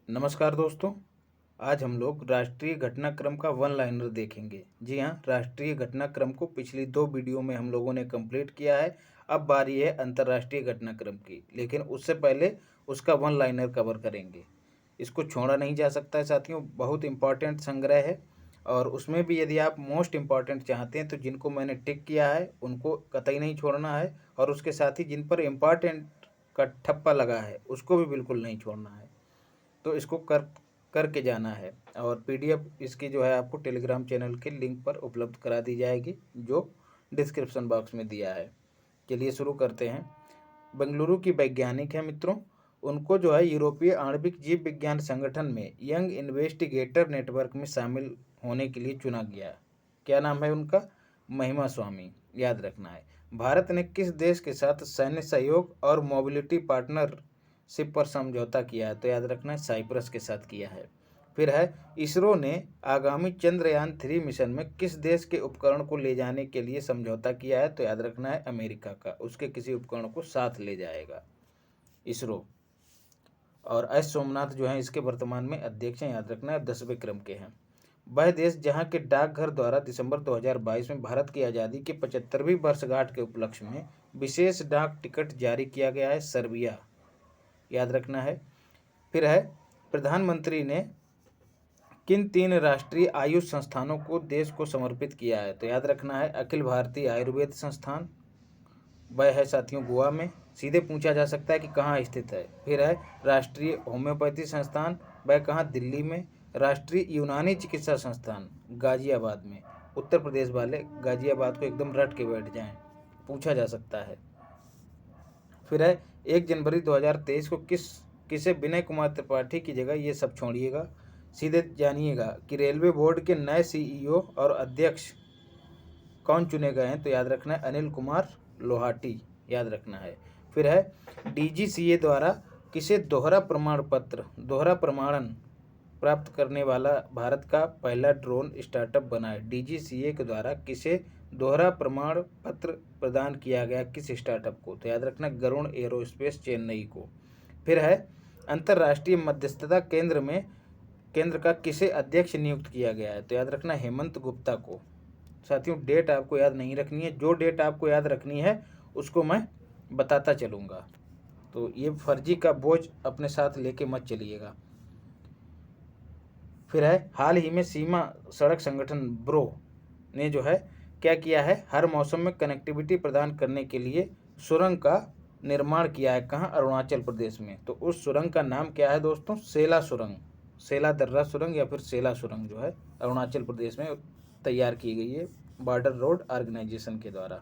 नमस्कार दोस्तों। आज हम लोग राष्ट्रीय घटनाक्रम का वन लाइनर देखेंगे। जी हाँ, राष्ट्रीय घटनाक्रम को पिछली 2 वीडियो में हम लोगों ने कंप्लीट किया है। अब बारी है अंतर्राष्ट्रीय घटनाक्रम की, लेकिन उससे पहले उसका वन लाइनर कवर करेंगे। इसको छोड़ा नहीं जा सकता है साथियों, बहुत इम्पॉर्टेंट संग्रह है। और उसमें भी यदि आप मोस्ट इम्पॉर्टेंट चाहते हैं तो जिनको मैंने टिक किया है उनको कतई नहीं छोड़ना है, और उसके साथ ही जिन पर इम्पॉर्टेंट का ठप्पा लगा है उसको भी बिल्कुल नहीं छोड़ना है। तो इसको करके जाना है। और पीडीएफ इसकी जो है आपको टेलीग्राम चैनल के लिंक पर उपलब्ध करा दी जाएगी, जो डिस्क्रिप्शन बॉक्स में दिया है। चलिए शुरू करते हैं। बेंगलुरु की वैज्ञानिक है मित्रों, उनको जो है यूरोपीय आणविक जीव विज्ञान संगठन में यंग इन्वेस्टिगेटर नेटवर्क में शामिल होने के लिए चुना गया। क्या नाम है उनका? महिमा स्वामी, याद रखना है। भारत ने किस देश के साथ सैन्य सहयोग और मोबिलिटी पार्टनरशिप पर समझौता किया है? तो याद रखना है साइप्रस के साथ किया है। फिर है, इसरो ने आगामी चंद्रयान 3 मिशन में किस देश के उपकरण को ले जाने के लिए समझौता किया है? तो याद रखना है अमेरिका का, उसके किसी उपकरण को साथ ले जाएगा इसरो। और एस सोमनाथ जो हैं इसके वर्तमान में अध्यक्ष हैं, याद रखना है, 10वें क्रम के हैं। वह देश जहां के डाकघर द्वारा दिसंबर 2022 में भारत की आज़ादी के 75वीं वर्षगांठ के उपलक्ष्य में विशेष डाक टिकट जारी किया गया है, सर्बिया, याद रखना है। फिर है, प्रधानमंत्री ने किन 3 राष्ट्रीय आयुष संस्थानों को देश को समर्पित किया है? तो याद रखना है अखिल भारतीय आयुर्वेद संस्थान, वह है साथियों गोवा में। सीधे पूछा जा सकता है कि कहाँ स्थित है। फिर है राष्ट्रीय होम्योपैथी संस्थान, वह कहाँ? दिल्ली में। राष्ट्रीय यूनानी चिकित्सा संस्थान गाजियाबाद में। उत्तर प्रदेश वाले गाजियाबाद को एकदम रट के बैठ जाएं, पूछा जा सकता है। फिर है 1 जनवरी 2023 को किसे विनय कुमार त्रिपाठी की जगह, ये सब छोड़िएगा, सीधे जानिएगा कि रेलवे बोर्ड के नए सीईओ और अध्यक्ष कौन चुने गए हैं? तो याद रखना है अनिल कुमार लोहाटी, याद रखना है। फिर है, डीजीसीए द्वारा किसे दोहरा प्रमाणन प्राप्त करने वाला भारत का पहला ड्रोन स्टार्टअप बना है? डीजीसीए के द्वारा किसे दोहरा प्रमाण पत्र प्रदान किया गया, किस स्टार्टअप को? तो याद रखना गरुण एरोस्पेस चेन्नई को। फिर है, अंतर्राष्ट्रीय मध्यस्थता केंद्र का किसे अध्यक्ष नियुक्त किया गया है? तो याद रखना हेमंत गुप्ता को। साथियों डेट आपको याद नहीं रखनी है, जो डेट आपको याद रखनी है उसको मैं बताता चलूँगा, तो ये फर्जी का बोझ अपने साथ लेके मत चलिएगा। फिर है, हाल ही में सीमा सड़क संगठन ब्रो ने जो है क्या किया है? हर मौसम में कनेक्टिविटी प्रदान करने के लिए सुरंग का निर्माण किया है। कहाँ? अरुणाचल प्रदेश में। तो उस सुरंग का नाम क्या है दोस्तों? सेला सुरंग, सेला दर्रा सुरंग या फिर सेला सुरंग जो है अरुणाचल प्रदेश में तैयार की गई है बॉर्डर रोड ऑर्गेनाइजेशन के द्वारा।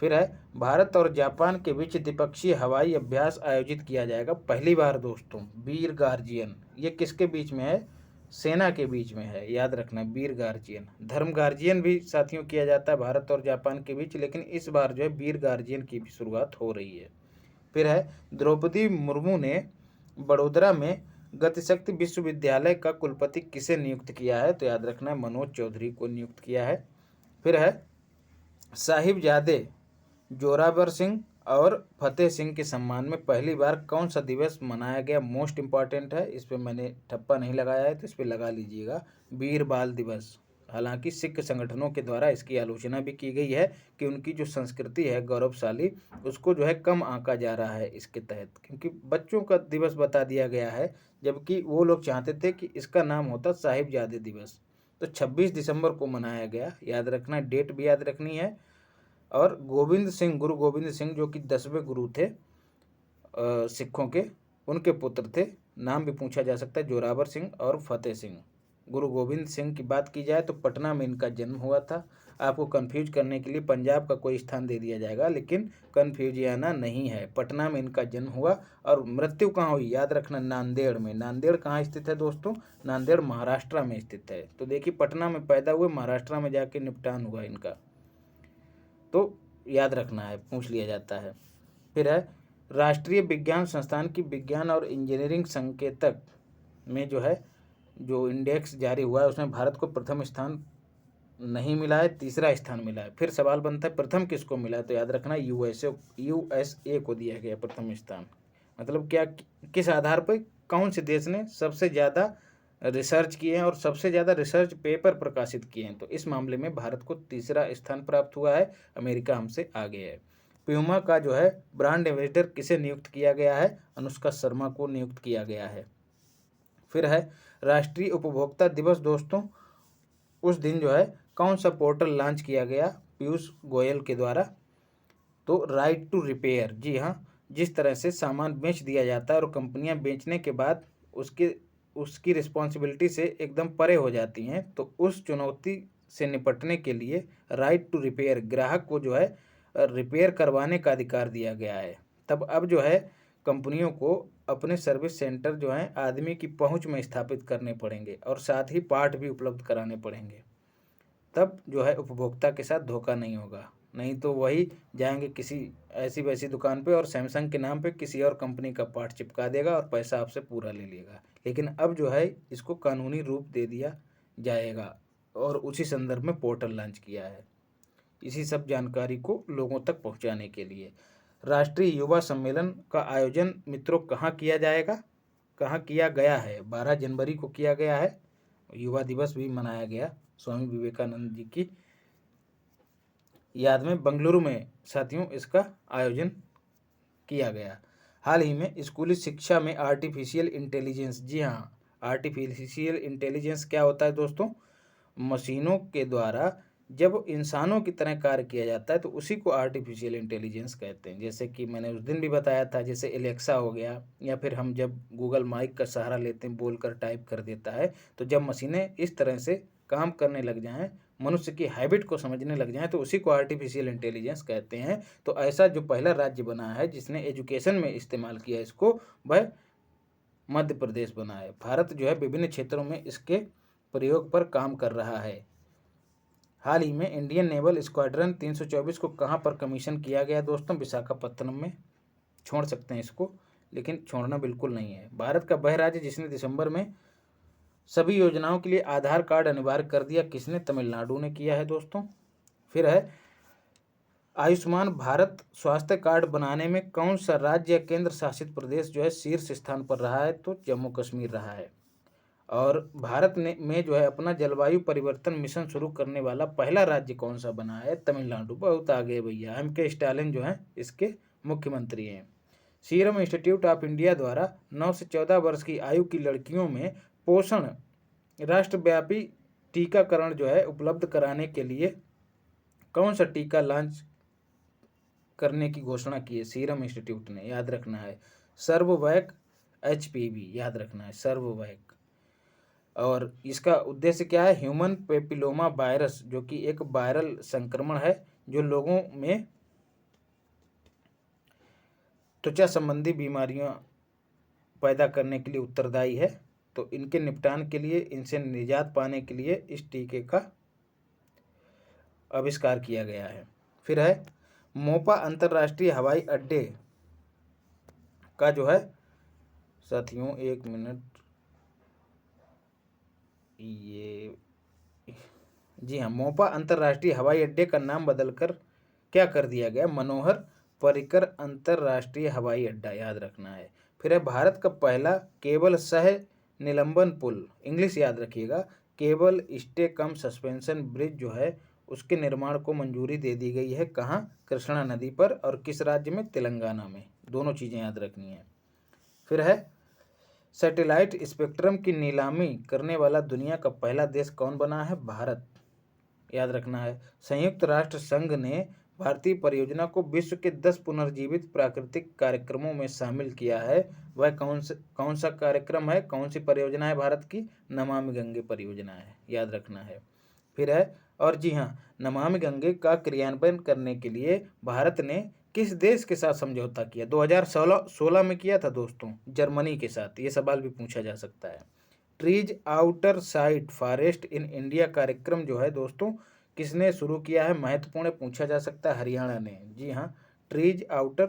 फिर है, भारत और जापान के बीच द्विपक्षीय हवाई अभ्यास आयोजित किया जाएगा पहली बार दोस्तों, वीर गार्जियन। ये किसके बीच में है? सेना के बीच में है, याद रखना वीर गार्जियन। धर्म गार्जियन भी साथियों किया जाता है भारत और जापान के बीच, लेकिन इस बार जो है वीर गार्जियन की भी शुरुआत हो रही है। फिर है, द्रौपदी मुर्मू ने बड़ोदरा में गतिशक्ति विश्वविद्यालय का कुलपति किसे नियुक्त किया है? तो याद रखना है मनोज चौधरी को नियुक्त किया है। फिर है, साहिबजादे जोरावर सिंह और फतेह सिंह के सम्मान में पहली बार कौन सा दिवस मनाया गया? मोस्ट इम्पॉर्टेंट है, इस पर मैंने ठप्पा नहीं लगाया है तो इस पर लगा लीजिएगा, वीर बाल दिवस। हालांकि सिख संगठनों के द्वारा इसकी आलोचना भी की गई है कि उनकी जो संस्कृति है गौरवशाली, उसको जो है कम आंका जा रहा है इसके तहत, क्योंकि बच्चों का दिवस बता दिया गया है, जबकि वो लोग चाहते थे कि इसका नाम होता साहिबजादे दिवस। तो 26 दिसंबर को मनाया गया, याद रखना, डेट भी याद रखनी है। और गुरु गोविंद सिंह जो कि 10वें गुरु थे सिखों के, उनके पुत्र थे। नाम भी पूछा जा सकता है, जोरावर सिंह और फतेह सिंह। गुरु गोविंद सिंह की बात की जाए तो पटना में इनका जन्म हुआ था। आपको कंफ्यूज करने के लिए पंजाब का कोई स्थान दे दिया जाएगा, लेकिन कन्फ्यूजियाना नहीं है, पटना में इनका जन्म हुआ। और मृत्यु कहाँ हुई? याद रखना नांदेड़ में। नांदेड़ कहाँ स्थित है दोस्तों? नांदेड़ महाराष्ट्र में स्थित है। तो देखिए, पटना में पैदा हुए, महाराष्ट्र में जाके निपटान हुआ इनका, तो याद रखना है, पूछ लिया जाता है। फिर है, राष्ट्रीय विज्ञान संस्थान की विज्ञान और इंजीनियरिंग संकेतक में जो है जो इंडेक्स जारी हुआ है उसमें भारत को प्रथम स्थान नहीं मिला है, तीसरा स्थान मिला है। फिर सवाल बनता है प्रथम किसको मिला है? तो याद रखना यूएसए को दिया गया प्रथम स्थान। मतलब क्या, किस आधार पर? कौन से देश ने सबसे ज़्यादा रिसर्च किए हैं और सबसे ज़्यादा रिसर्च पेपर प्रकाशित किए हैं, तो इस मामले में भारत को तीसरा स्थान प्राप्त हुआ है, अमेरिका हमसे आगे है। प्यूमा का जो है ब्रांड एम्बेसडर किसे नियुक्त किया गया है, अनुष्का शर्मा को नियुक्त किया गया है। फिर है राष्ट्रीय उपभोक्ता दिवस दोस्तों, उस दिन जो है कौन सा पोर्टल लॉन्च किया गया, पीयूष गोयल के द्वारा, तो राइट टू रिपेयर। जी हाँ, जिस तरह से सामान बेच दिया जाता है और कंपनियां बेचने के बाद उसकी रिस्पॉन्सिबिलिटी से एकदम परे हो जाती हैं, तो उस चुनौती से निपटने के लिए राइट टू रिपेयर, ग्राहक को जो है रिपेयर करवाने का अधिकार दिया गया है। तब अब जो है कंपनियों को अपने सर्विस सेंटर जो हैं आदमी की पहुंच में स्थापित करने पड़ेंगे और साथ ही पार्ट भी उपलब्ध कराने पड़ेंगे। तब जो है उपभोक्ता के साथ धोखा नहीं होगा, नहीं तो वही जाएंगे किसी ऐसी वैसी दुकान पे और सैमसंग के नाम पे किसी और कंपनी का पार्ट चिपका देगा और पैसा आपसे पूरा ले लेगा। लेकिन अब जो है इसको कानूनी रूप दे दिया जाएगा और उसी संदर्भ में पोर्टल लॉन्च किया है, इसी सब जानकारी को लोगों तक पहुंचाने के लिए। राष्ट्रीय युवा सम्मेलन का आयोजन मित्रों कहाँ किया जाएगा, कहाँ किया गया है, 12 जनवरी को किया गया है। युवा दिवस भी मनाया गया स्वामी विवेकानंद जी की याद में बेंगलुरु में साथियों इसका आयोजन किया गया। हाल ही में स्कूली शिक्षा में आर्टिफिशियल इंटेलिजेंस, जी हाँ, आर्टिफिशियल इंटेलिजेंस क्या होता है दोस्तों, मशीनों के द्वारा जब इंसानों की तरह कार्य किया जाता है तो उसी को आर्टिफिशियल इंटेलिजेंस कहते हैं। जैसे कि मैंने उस दिन भी बताया था, जैसे एलेक्सा हो गया, या फिर हम जब गूगल माइक का सहारा लेते हैं, बोलकर टाइप कर देता है, तो जब मशीनें इस तरह से काम करने लग जाएं, मनुष्य की हैबिट को समझने लग जाएं, तो उसी को आर्टिफिशियल इंटेलिजेंस कहते हैं। तो ऐसा जो पहला राज्य बना है जिसने एजुकेशन में इस्तेमाल किया इसको, वह मध्य प्रदेश बना है। भारत जो है विभिन्न क्षेत्रों में इसके प्रयोग पर काम कर रहा है। हाल ही में इंडियन नेवल स्क्वाड्रन 324 को कहाँ पर कमीशन किया गया दोस्तों, विशाखापत्तनम में। छोड़ सकते हैं इसको, लेकिन छोड़ना बिल्कुल नहीं है। भारत का वह राज्य जिसने दिसंबर में सभी योजनाओं के लिए आधार कार्ड अनिवार्य कर दिया, किसने, तमिलनाडु ने किया है दोस्तों। फिर है आयुष्मान भारत स्वास्थ्य कार्ड बनाने में कौन सा राज्य या केंद्र शासित प्रदेश जो है शीर्ष स्थान पर रहा है, तो जम्मू कश्मीर रहा है। और भारत ने में जो है अपना जलवायु परिवर्तन मिशन शुरू करने वाला पहला राज्य कौन सा बना है, तमिलनाडु। बहुत आगे भैया, M.K. स्टालिन जो हैं इसके मुख्यमंत्री हैं। सीरम इंस्टीट्यूट ऑफ इंडिया द्वारा 9 से 14 वर्ष की आयु की लड़कियों में पोषण राष्ट्रव्यापी टीकाकरण जो है उपलब्ध कराने के लिए कौन सा टीका लॉन्च करने की घोषणा की है सीरम इंस्टीट्यूट ने, याद रखना है, सर्ववैक HPV, याद रखना है, सर्ववैक। और इसका उद्देश्य क्या है, ह्यूमन पेपिलोमा वायरस, जो कि एक वायरल संक्रमण है जो लोगों में त्वचा संबंधी बीमारियां पैदा करने के लिए उत्तरदायी है। तो इनके निपटान के लिए, इनसे निजात पाने के लिए इस टीके का आविष्कार किया गया है। फिर है मोपा अंतर्राष्ट्रीय हवाई अड्डे का जो है साथियों, एक मिनट, ये, जी हाँ, मोपा अंतर्राष्ट्रीय हवाई अड्डे का नाम बदलकर क्या कर दिया गया, मनोहर पर्रिकर अंतर्राष्ट्रीय हवाई अड्डा, याद रखना है। फिर है भारत का पहला केबल सह निलंबन पुल, इंग्लिश याद रखिएगा, केबल स्टे कम सस्पेंशन ब्रिज जो है उसके निर्माण को मंजूरी दे दी गई है। कहाँ, कृष्णा नदी पर, और किस राज्य में, तेलंगाना में। दोनों चीज़ें याद रखनी है। फिर है सैटेलाइट स्पेक्ट्रम की नीलामी करने वाला दुनिया का पहला देश कौन बना है, भारत, याद रखना है। संयुक्त राष्ट्र संघ ने भारतीय परियोजना को विश्व के 10 पुनर्जीवित प्राकृतिक कार्यक्रमों में शामिल किया है। वह कौन सा कार्यक्रम है, कौन सी परियोजना है भारत की, नमामि गंगे परियोजना है, याद रखना है। फिर है, और जी हाँ, नमामि गंगे का क्रियान्वयन करने के लिए भारत ने किस देश के साथ समझौता किया, 2016 में किया था दोस्तों, जर्मनी के साथ। ये सवाल भी पूछा जा सकता है। Trees outer side forest in India कार्यक्रम जो है दोस्तों किसने शुरू किया है, महत्वपूर्ण पूछा जा सकता है, हरियाणा ने। जी हाँ, trees outer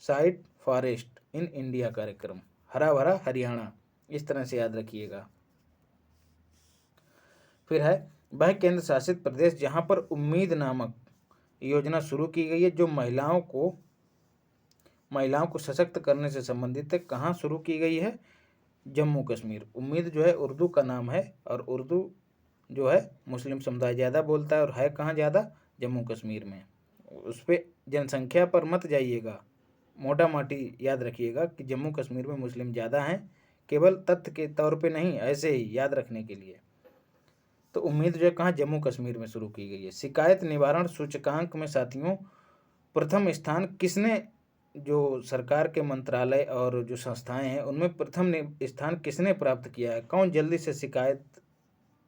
side forest in India कार्यक्रम, हरा भरा हरियाणा, इस तरह से याद रखिएगा। फिर है वह केंद्र शासित प्रदेश जहां पर उम्मीद नामक योजना शुरू की गई है जो महिलाओं को सशक्त करने से संबंधित है, कहाँ शुरू की गई है, जम्मू कश्मीर। उम्मीद जो है उर्दू का नाम है, और उर्दू जो है मुस्लिम समुदाय ज़्यादा बोलता है, और है कहाँ ज़्यादा? जम्मू कश्मीर में। उस पर जनसंख्या पर मत जाइएगा, मोटा माटी याद रखिएगा कि जम्मू कश्मीर में मुस्लिम ज़्यादा हैं, केवल तथ्य के तौर पे नहीं, ऐसे ही याद रखने के लिए। तो उम्मीद जो है कहाँ? जम्मू कश्मीर में शुरू की गई है। शिकायत निवारण सूचकांक में साथियों प्रथम स्थान किसने, जो सरकार के मंत्रालय और जो संस्थाएं हैं उनमें प्रथम स्थान किसने प्राप्त किया है? कौन जल्दी से शिकायत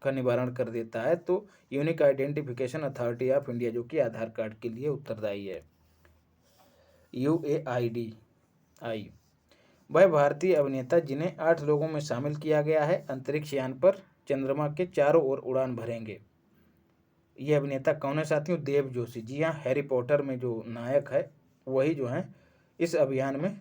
का निवारण कर देता है? तो unique identification authority of India, जो कि आधार कार्ड के लिए उत्तरदायी है, UAIDI। वह भारतीय अभिनेता जिन्हें 8 लोगों में शामिल किया गया है, अंतरिक्ष यान पर चंद्रमा के चारों ओर उड़ान भरेंगे। ये अभिनेता कौन है साथियों? देव जोशी। जी हाँ, हैरी पॉटर में जो नायक है वही जो है इस अभियान में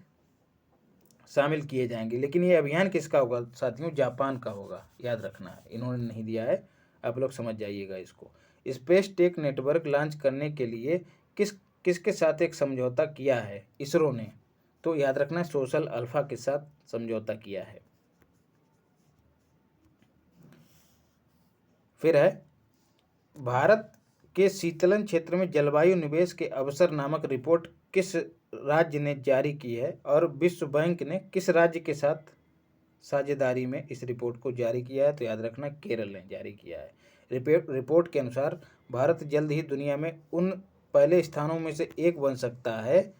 शामिल किए जाएंगे। लेकिन ये अभियान किसका होगा साथियों? जापान का होगा, याद रखना है, इन्होंने नहीं दिया है, आप लोग समझ जाइएगा इसको। स्पेस टेक नेटवर्क लॉन्च करने के लिए किसके साथ एक समझौता किया है इसरो ने? तो याद रखना है, सोशल अल्फा के साथ समझौता किया है। फिर है, भारत के शीतलन क्षेत्र में जलवायु निवेश के अवसर नामक रिपोर्ट किस राज्य ने जारी की है, और विश्व बैंक ने किस राज्य के साथ साझेदारी में इस रिपोर्ट को जारी किया है? तो याद रखना, केरल ने जारी किया है। रिपोर्ट के अनुसार भारत जल्द ही दुनिया में उन पहले स्थानों में से एक बन सकता है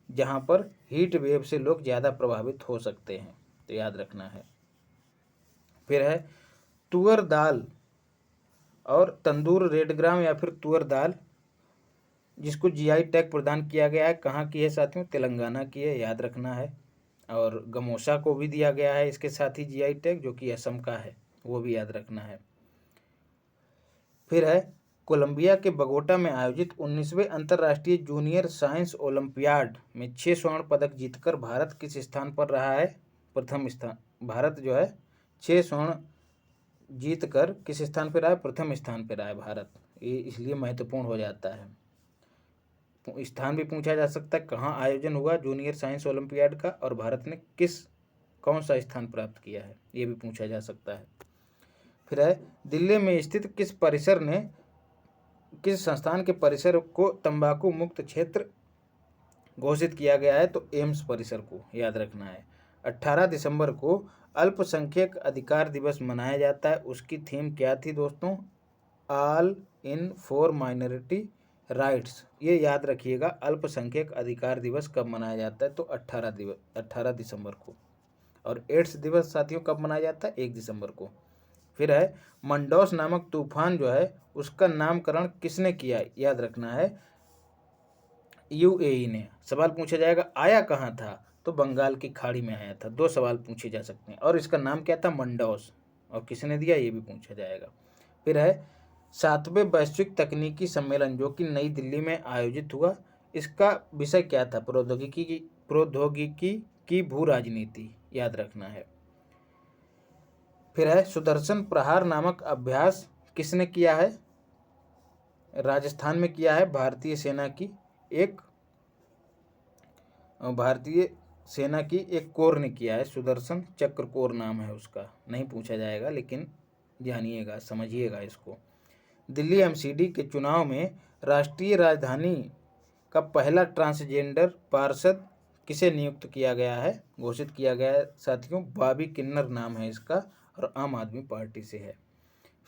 जहां पर हीट वेव से लोग ज़्यादा प्रभावित हो सकते हैं, तो याद रखना है। फिर है, तुअर दाल और तंदूर रेड ग्राम या फिर तुअर दाल, जिसको जीआई टैग प्रदान किया गया है, कहाँ की है साथियों? तेलंगाना की है, याद रखना है। और गमोसा को भी दिया गया है इसके साथ ही जीआई टैग, जो कि असम का है, वो भी याद रखना है। फिर है, कोलंबिया के बगोटा में आयोजित 19वें अंतर्राष्ट्रीय जूनियर साइंस ओलंपियाड में 6 स्वर्ण पदक जीतकर भारत किस स्थान पर रहा है? प्रथम स्थान। भारत जो है 6 स्वर्ण जीतकर किस स्थान पर रहा है? प्रथम स्थान पर रहा है भारत। ये इसलिए महत्वपूर्ण हो जाता है, स्थान भी पूछा जा सकता है, कहाँ आयोजन हुआ जूनियर साइंस ओलंपियाड का, और भारत ने कौन सा स्थान प्राप्त किया है, ये भी पूछा जा सकता है। फिर है, दिल्ली में स्थित किस संस्थान के परिसर को तंबाकू मुक्त क्षेत्र घोषित किया गया है? तो एम्स परिसर को, याद रखना है। 18 दिसंबर को अल्पसंख्यक अधिकार दिवस मनाया जाता है, उसकी थीम क्या थी दोस्तों? All in for minority rights. ये याद रखिएगा, अल्पसंख्यक अधिकार दिवस कब मनाया जाता है? तो 18 दिसंबर को। और एड्स दिवस साथियों कब मनाया जाता है? 1 दिसंबर को। फिर है, मंडौस नामक तूफान जो है उसका नामकरण किसने किया? याद रखना है, यूएई ने। सवाल पूछा जाएगा आया कहाँ था? तो बंगाल की खाड़ी में आया था। 2 सवाल पूछे जा सकते हैं। और इसका नाम क्या था? मंडौस। और किसने दिया, ये भी पूछा जाएगा। फिर है, 7वें वैश्विक तकनीकी सम्मेलन जो कि नई दिल्ली में आयोजित हुआ, इसका विषय क्या था? प्रौद्योगिकी की भू राजनीति, याद रखना है। फिर है, सुदर्शन प्रहार नामक अभ्यास किसने किया है? राजस्थान में किया है, भारतीय सेना की एक कोर ने किया है, सुदर्शन चक्र कोर नाम है उसका। नहीं पूछा जाएगा, लेकिन जानिएगा, समझिएगा इसको। दिल्ली एमसीडी के चुनाव में राष्ट्रीय राजधानी का पहला ट्रांसजेंडर पार्षद किसे नियुक्त किया गया है? घोषित किया गया है साथियों, बॉबी किन्नर नाम है इसका, और आम आदमी पार्टी से है।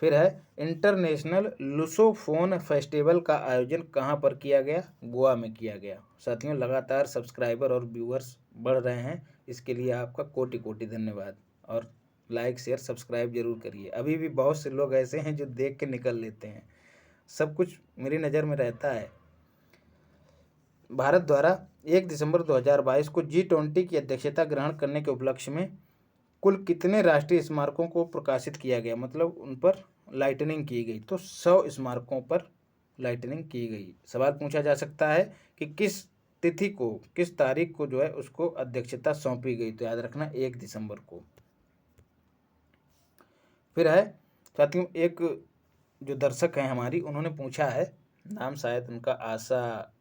फिर है, इंटरनेशनल लुसोफोन फेस्टिवल का आयोजन कहाँ पर किया गया? गोवा में किया गया। साथियों, लगातार सब्सक्राइबर और व्यूअर्स बढ़ रहे हैं, इसके लिए आपका कोटि कोटि धन्यवाद। और लाइक शेयर सब्सक्राइब जरूर करिए। अभी भी बहुत से लोग ऐसे हैं जो देख के निकल लेते हैं, सब कुछ मेरी नज़र में रहता है। भारत द्वारा 1 दिसंबर 2022 को G20 की अध्यक्षता ग्रहण करने के उपलक्ष्य में कुल कितने राष्ट्रीय स्मारकों को प्रकाशित किया गया, मतलब उन पर लाइटनिंग की गई? तो 100 स्मारकों पर लाइटनिंग की गई। सवाल पूछा जा सकता है कि किस तारीख को जो है उसको अध्यक्षता सौंपी गई? तो याद रखना 1 दिसंबर को। फिर है साथियों, एक जो दर्शक हैं हमारी, उन्होंने पूछा है, नाम शायद उनका आशा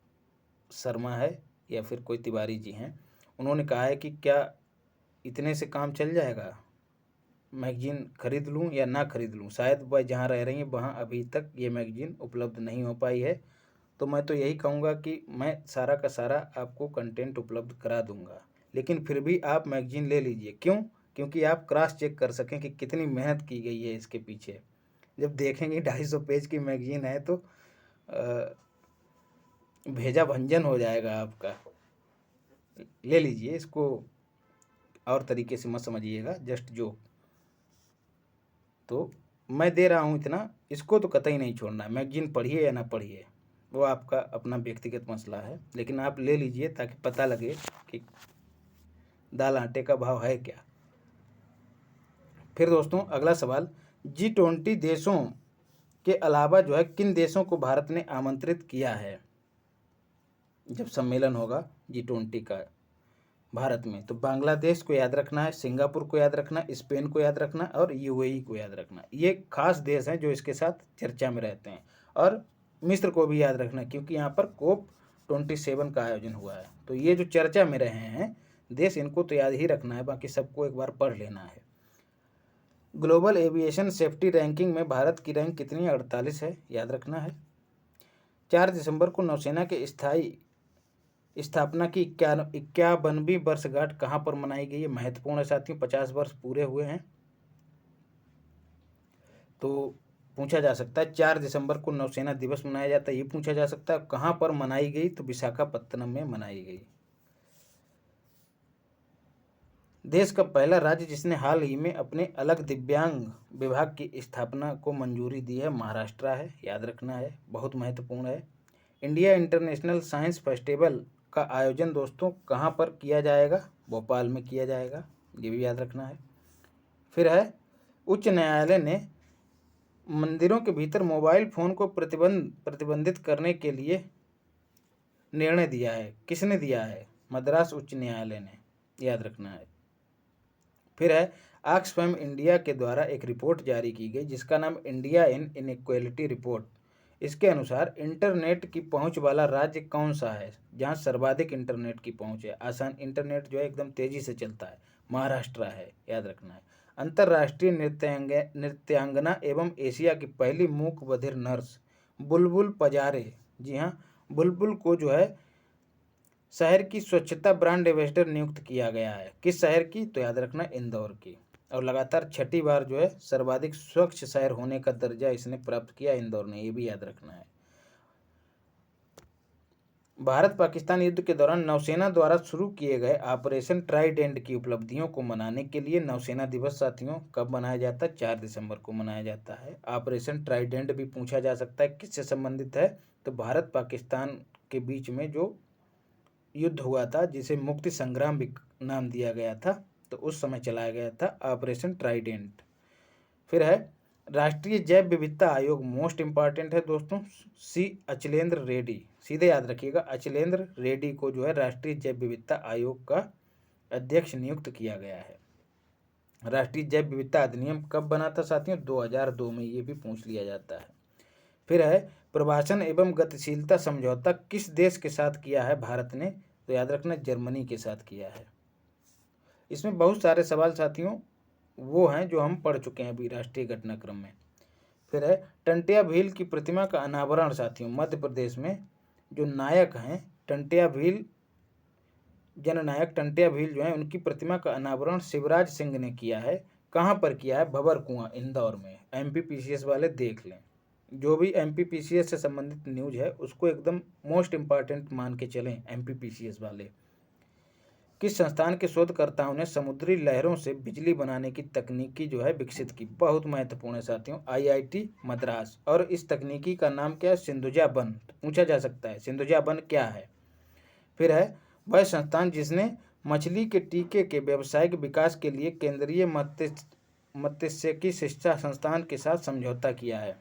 शर्मा है या फिर कोई तिवारी जी हैं। उन्होंने कहा है कि क्या इतने से काम चल जाएगा? मैगजीन खरीद लूँ या ना खरीद लूँ। शायद वह जहाँ रह रही हैं वहाँ अभी तक ये मैगजीन उपलब्ध नहीं हो पाई है। तो मैं तो यही कहूँगा कि मैं सारा का सारा आपको कंटेंट उपलब्ध करा दूँगा, लेकिन फिर भी आप मैगजीन ले लीजिए। क्यों? क्योंकि आप क्रॉस चेक कर सकें कि कितनी मेहनत की गई है इसके पीछे। जब देखेंगे 250 पेज की मैगजीन है तो भेजा भंजन हो जाएगा आपका। ले लीजिए इसको, और तरीके से मत समझिएगा, जस्ट जो। तो मैं दे रहा हूँ इतना, इसको तो कतई नहीं छोड़ना है। मैगजीन पढ़िए या ना पढ़िए, वो आपका अपना व्यक्तिगत मसला है, लेकिन आप ले लीजिए ताकि पता लगे कि दाल आटे का भाव है क्या। फिर दोस्तों अगला सवाल, G20 देशों के अलावा जो है किन देशों को भारत ने आमंत्रित किया है जब सम्मेलन होगा G20 का भारत में? तो बांग्लादेश को याद रखना है, सिंगापुर को याद रखना है, स्पेन को याद रखना है और यूएई को याद रखना है। ये खास देश हैं जो इसके साथ चर्चा में रहते हैं। और मिस्र को भी याद रखना है क्योंकि यहाँ पर COP27 का आयोजन हुआ है। तो ये जो चर्चा में रहे हैं देश, इनको तो याद ही रखना है, बाकी सबको एक बार पढ़ लेना है। ग्लोबल एविएशन सेफ्टी रैंकिंग में भारत की रैंक कितनी? 48 है, याद रखना है। 4 दिसंबर को नौसेना के स्थायी स्थापना की 51वीं वर्षगांठ कहाँ पर मनाई गई है? महत्वपूर्ण है साथियों, 50 वर्ष पूरे हुए हैं। तो पूछा जा सकता है 4 दिसंबर को नौसेना दिवस मनाया जाता है, ये पूछा जा सकता है। कहाँ पर मनाई गई? तो विशाखापत्तनम में मनाई गई। देश का पहला राज्य जिसने हाल ही में अपने अलग दिव्यांग विभाग की स्थापना को मंजूरी दी है, महाराष्ट्र है, याद रखना है, बहुत महत्वपूर्ण है। इंडिया इंटरनेशनल साइंस फेस्टिवल का आयोजन दोस्तों कहाँ पर किया जाएगा? भोपाल में किया जाएगा, ये भी याद रखना है। फिर है, उच्च न्यायालय ने मंदिरों के भीतर मोबाइल फ़ोन को प्रतिबंधित करने के लिए निर्णय दिया है। किसने दिया है? मद्रास उच्च न्यायालय ने, याद रखना है। फिर है, ऑक्सफैम इंडिया के द्वारा एक रिपोर्ट जारी की गई जिसका नाम इंडिया इन इनइक्वालिटी रिपोर्ट। इसके अनुसार इंटरनेट की पहुंच वाला राज्य कौन सा है जहां सर्वाधिक इंटरनेट की पहुंच है, आसान इंटरनेट जो है एकदम तेजी से चलता है? महाराष्ट्र है, याद रखना है। अंतर्राष्ट्रीय नृत्यांगना एवं एशिया की पहली मूक बधिर नर्स बुलबुल पजारे, जी हाँ, बुलबुल को जो है शहर की स्वच्छता ब्रांड एम्बेसडर नियुक्त किया गया है। किस शहर की? तो याद रखना इंदौर की। और लगातार 6ठी बार जो है सर्वाधिक स्वच्छ शहर होने का दर्जा इसने प्राप्त किया, इंदौर ने, ये भी याद रखना है। भारत पाकिस्तान युद्ध के दौरान नौसेना द्वारा शुरू किए गए ऑपरेशन ट्राइडेंट की उपलब्धियों को मनाने के लिए नौसेना दिवस साथियों कब मनाया जाता है? 4 दिसंबर को मनाया जाता है। ऑपरेशन ट्राइडेंट भी पूछा जा सकता है, किससे संबंधित है? तो भारत पाकिस्तान के बीच में जो युद्ध हुआ था जिसे मुक्ति संग्राम भी नाम दिया गया था, तो उस समय चलाया गया था ऑपरेशन ट्राइडेंट। फिर है, राष्ट्रीय जैव विविधता आयोग, मोस्ट इंपॉर्टेंट है दोस्तों, अचलेंद्र रेड्डी, सीधे याद रखिएगा, अचलेंद्र रेड्डी को जो है राष्ट्रीय जैव विविधता आयोग का अध्यक्ष नियुक्त किया गया है। राष्ट्रीय जैव विविधता अधिनियम कब बना था साथियों? 2002 में, ये भी पूछ लिया जाता है। फिर है, प्रवासन एवं गतिशीलता समझौता किस देश के साथ किया है भारत ने? तो याद रखना जर्मनी के साथ किया है। इसमें बहुत सारे सवाल साथियों वो हैं जो हम पढ़ चुके हैं अभी राष्ट्रीय घटनाक्रम में। फिर है, टंटिया भील की प्रतिमा का अनावरण साथियों मध्य प्रदेश में जो नायक हैं टंटिया भील, जननायक टंटिया भील जो है, उनकी प्रतिमा का अनावरण शिवराज सिंह ने किया है। कहाँ पर किया है? भंवर कुआं, इंदौर में। MPPCS वाले देख लें, जो भी MPPCS से संबंधित न्यूज है उसको एकदम मोस्ट इम्पॉर्टेंट मान के चलें। MPPCS वाले, किस संस्थान के शोधकर्ताओं ने समुद्री लहरों से बिजली बनाने की तकनीकी जो है विकसित की? बहुत महत्वपूर्ण है साथियों, IIT मद्रास। और इस तकनीकी का नाम क्या है? सिंधुजा वन। पूछा जा सकता है सिंधुजा वन क्या है। फिर है, वह संस्थान जिसने मछली के टीके के व्यावसायिक विकास के लिए केंद्रीय मत्स्यिकी शिक्षा संस्थान के साथ समझौता किया है?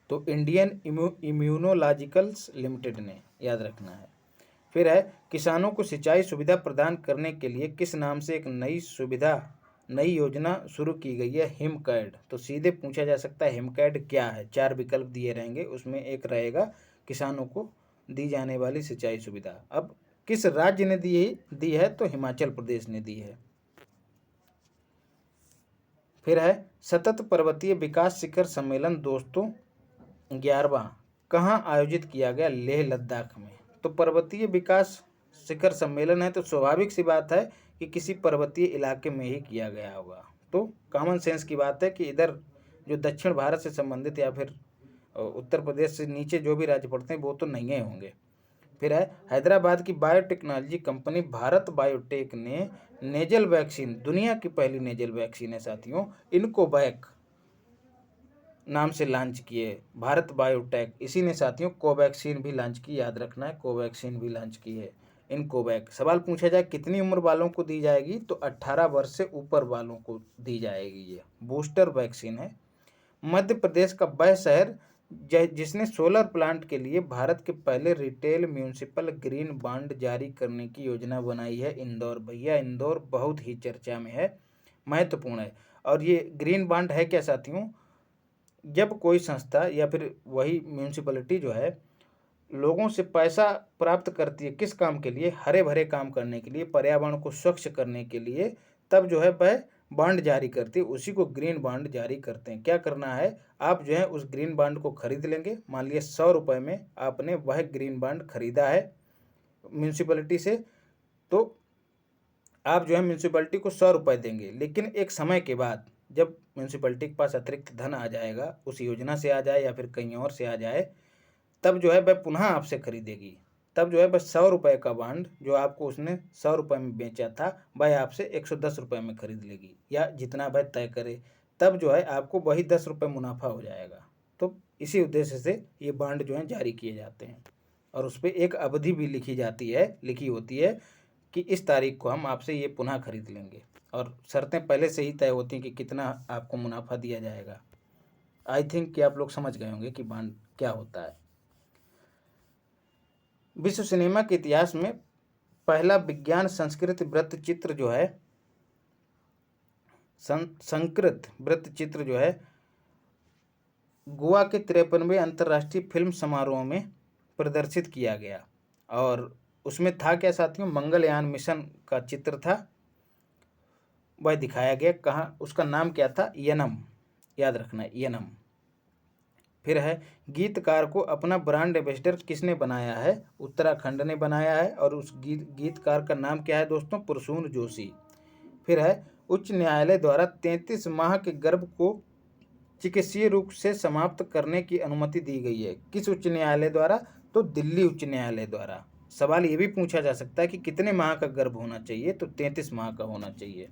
तो इंडियन इम्यूनोलॉजिकल्स लिमिटेड ने, याद रखना है। फिर है, किसानों को सिंचाई सुविधा प्रदान करने के लिए किस नाम से एक नई योजना शुरू की गई है? हिमकैड। तो सीधे पूछा जा सकता है हिमकैड क्या है? 4 विकल्प दिए रहेंगे, उसमें एक रहेगा किसानों को दी जाने वाली सिंचाई सुविधा। अब किस राज्य ने दी है? तो हिमाचल प्रदेश ने दी है। फिर है सतत पर्वतीय विकास शिखर सम्मेलन दोस्तों 11वां कहाँ आयोजित किया गया? लेह लद्दाख में। तो पर्वतीय विकास शिखर सम्मेलन है तो स्वाभाविक सी बात है कि किसी पर्वतीय इलाके में ही किया गया होगा। तो कॉमन सेंस की बात है कि इधर जो दक्षिण भारत से संबंधित या फिर उत्तर प्रदेश से नीचे जो भी राज्य पड़ते हैं वो तो नहीं है होंगे। फिर है हैदराबाद की बायोटेक्नोलॉजी कंपनी भारत बायोटेक ने नेजल वैक्सीन, दुनिया की पहली नेजल वैक्सीन है साथियों, इनकोवैक नाम से लॉन्च किए। भारत बायोटेक, इसी ने साथियों कोवैक्सीन भी लॉन्च की, याद रखना है कोवैक्सीन भी लॉन्च की है। इनकोवैक सवाल पूछा जाए कितनी उम्र वालों को दी जाएगी? तो 18 वर्ष से ऊपर वालों को दी जाएगी। ये बूस्टर वैक्सीन है। मध्य प्रदेश का वह शहर जिसने सोलर प्लांट के लिए भारत के पहले रिटेल म्यूनिसिपल ग्रीन बॉन्ड जारी करने की योजना बनाई है, इंदौर। भैया इंदौर बहुत ही चर्चा में है, महत्वपूर्ण है। और ये ग्रीन बॉन्ड है क्या साथियों? जब कोई संस्था या फिर वही म्यूनिसिपलिटी जो है लोगों से पैसा प्राप्त करती है, किस काम के लिए? हरे भरे काम करने के लिए, पर्यावरण को स्वच्छ करने के लिए, तब जो है वह बॉन्ड जारी करती है, उसी को ग्रीन बॉन्ड जारी करते हैं। क्या करना है, आप जो है उस ग्रीन बॉन्ड को खरीद लेंगे। मान लिया 100 रुपये में आपने वह ग्रीन बॉन्ड खरीदा है म्यूनिसिपलिटी से, तो आप जो है म्यूनिसिपलिटी को 100 रुपये देंगे। लेकिन एक समय के बाद जब म्यूनिसिपलिटी के पास अतिरिक्त धन आ जाएगा, उस योजना से आ जाए या फिर कहीं और से आ जाए, तब जो है वह पुनः आपसे खरीदेगी। तब जो है वह 100 रुपये का बॉन्ड जो आपको उसने 100 रुपये में बेचा था, वह आपसे 110 रुपये में खरीद लेगी, या जितना वह तय करे। तब जो है आपको वही 10 रुपये मुनाफा हो जाएगा। तो इसी उद्देश्य से ये बॉन्ड जो है जारी किए जाते हैं, और उस पर एक अवधि भी लिखी होती है कि इस तारीख को हम आपसे ये पुनः खरीद लेंगे, और शर्तें पहले से ही तय होती हैं कि कितना आपको मुनाफा दिया जाएगा। आई थिंक कि आप लोग समझ गए होंगे कि बॉन्ड क्या होता है। विश्व सिनेमा के इतिहास में पहला विज्ञान संस्कृत वृत्तचित्र जो है संस्कृत वृत्तचित्र जो है गोवा के 53वें अंतर्राष्ट्रीय फिल्म समारोह में प्रदर्शित किया गया, और उसमें था क्या साथियों? मंगलयान मिशन का चित्र था, वह दिखाया गया। कहाँ? उसका नाम क्या था? यनम, याद रखना है यनम। फिर है गीतकार को अपना ब्रांड एम्बेसडर किसने बनाया है? उत्तराखंड ने बनाया है, और उस गीतकार का नाम क्या है दोस्तों? प्रसून जोशी। फिर है उच्च न्यायालय द्वारा 33 माह के गर्भ को चिकित्सीय रूप से समाप्त करने की अनुमति दी गई है। किस उच्च न्यायालय द्वारा? तो दिल्ली उच्च न्यायालय द्वारा। सवाल ये भी पूछा जा सकता है कि कितने माह का गर्भ होना चाहिए? तो 33 माह का होना चाहिए।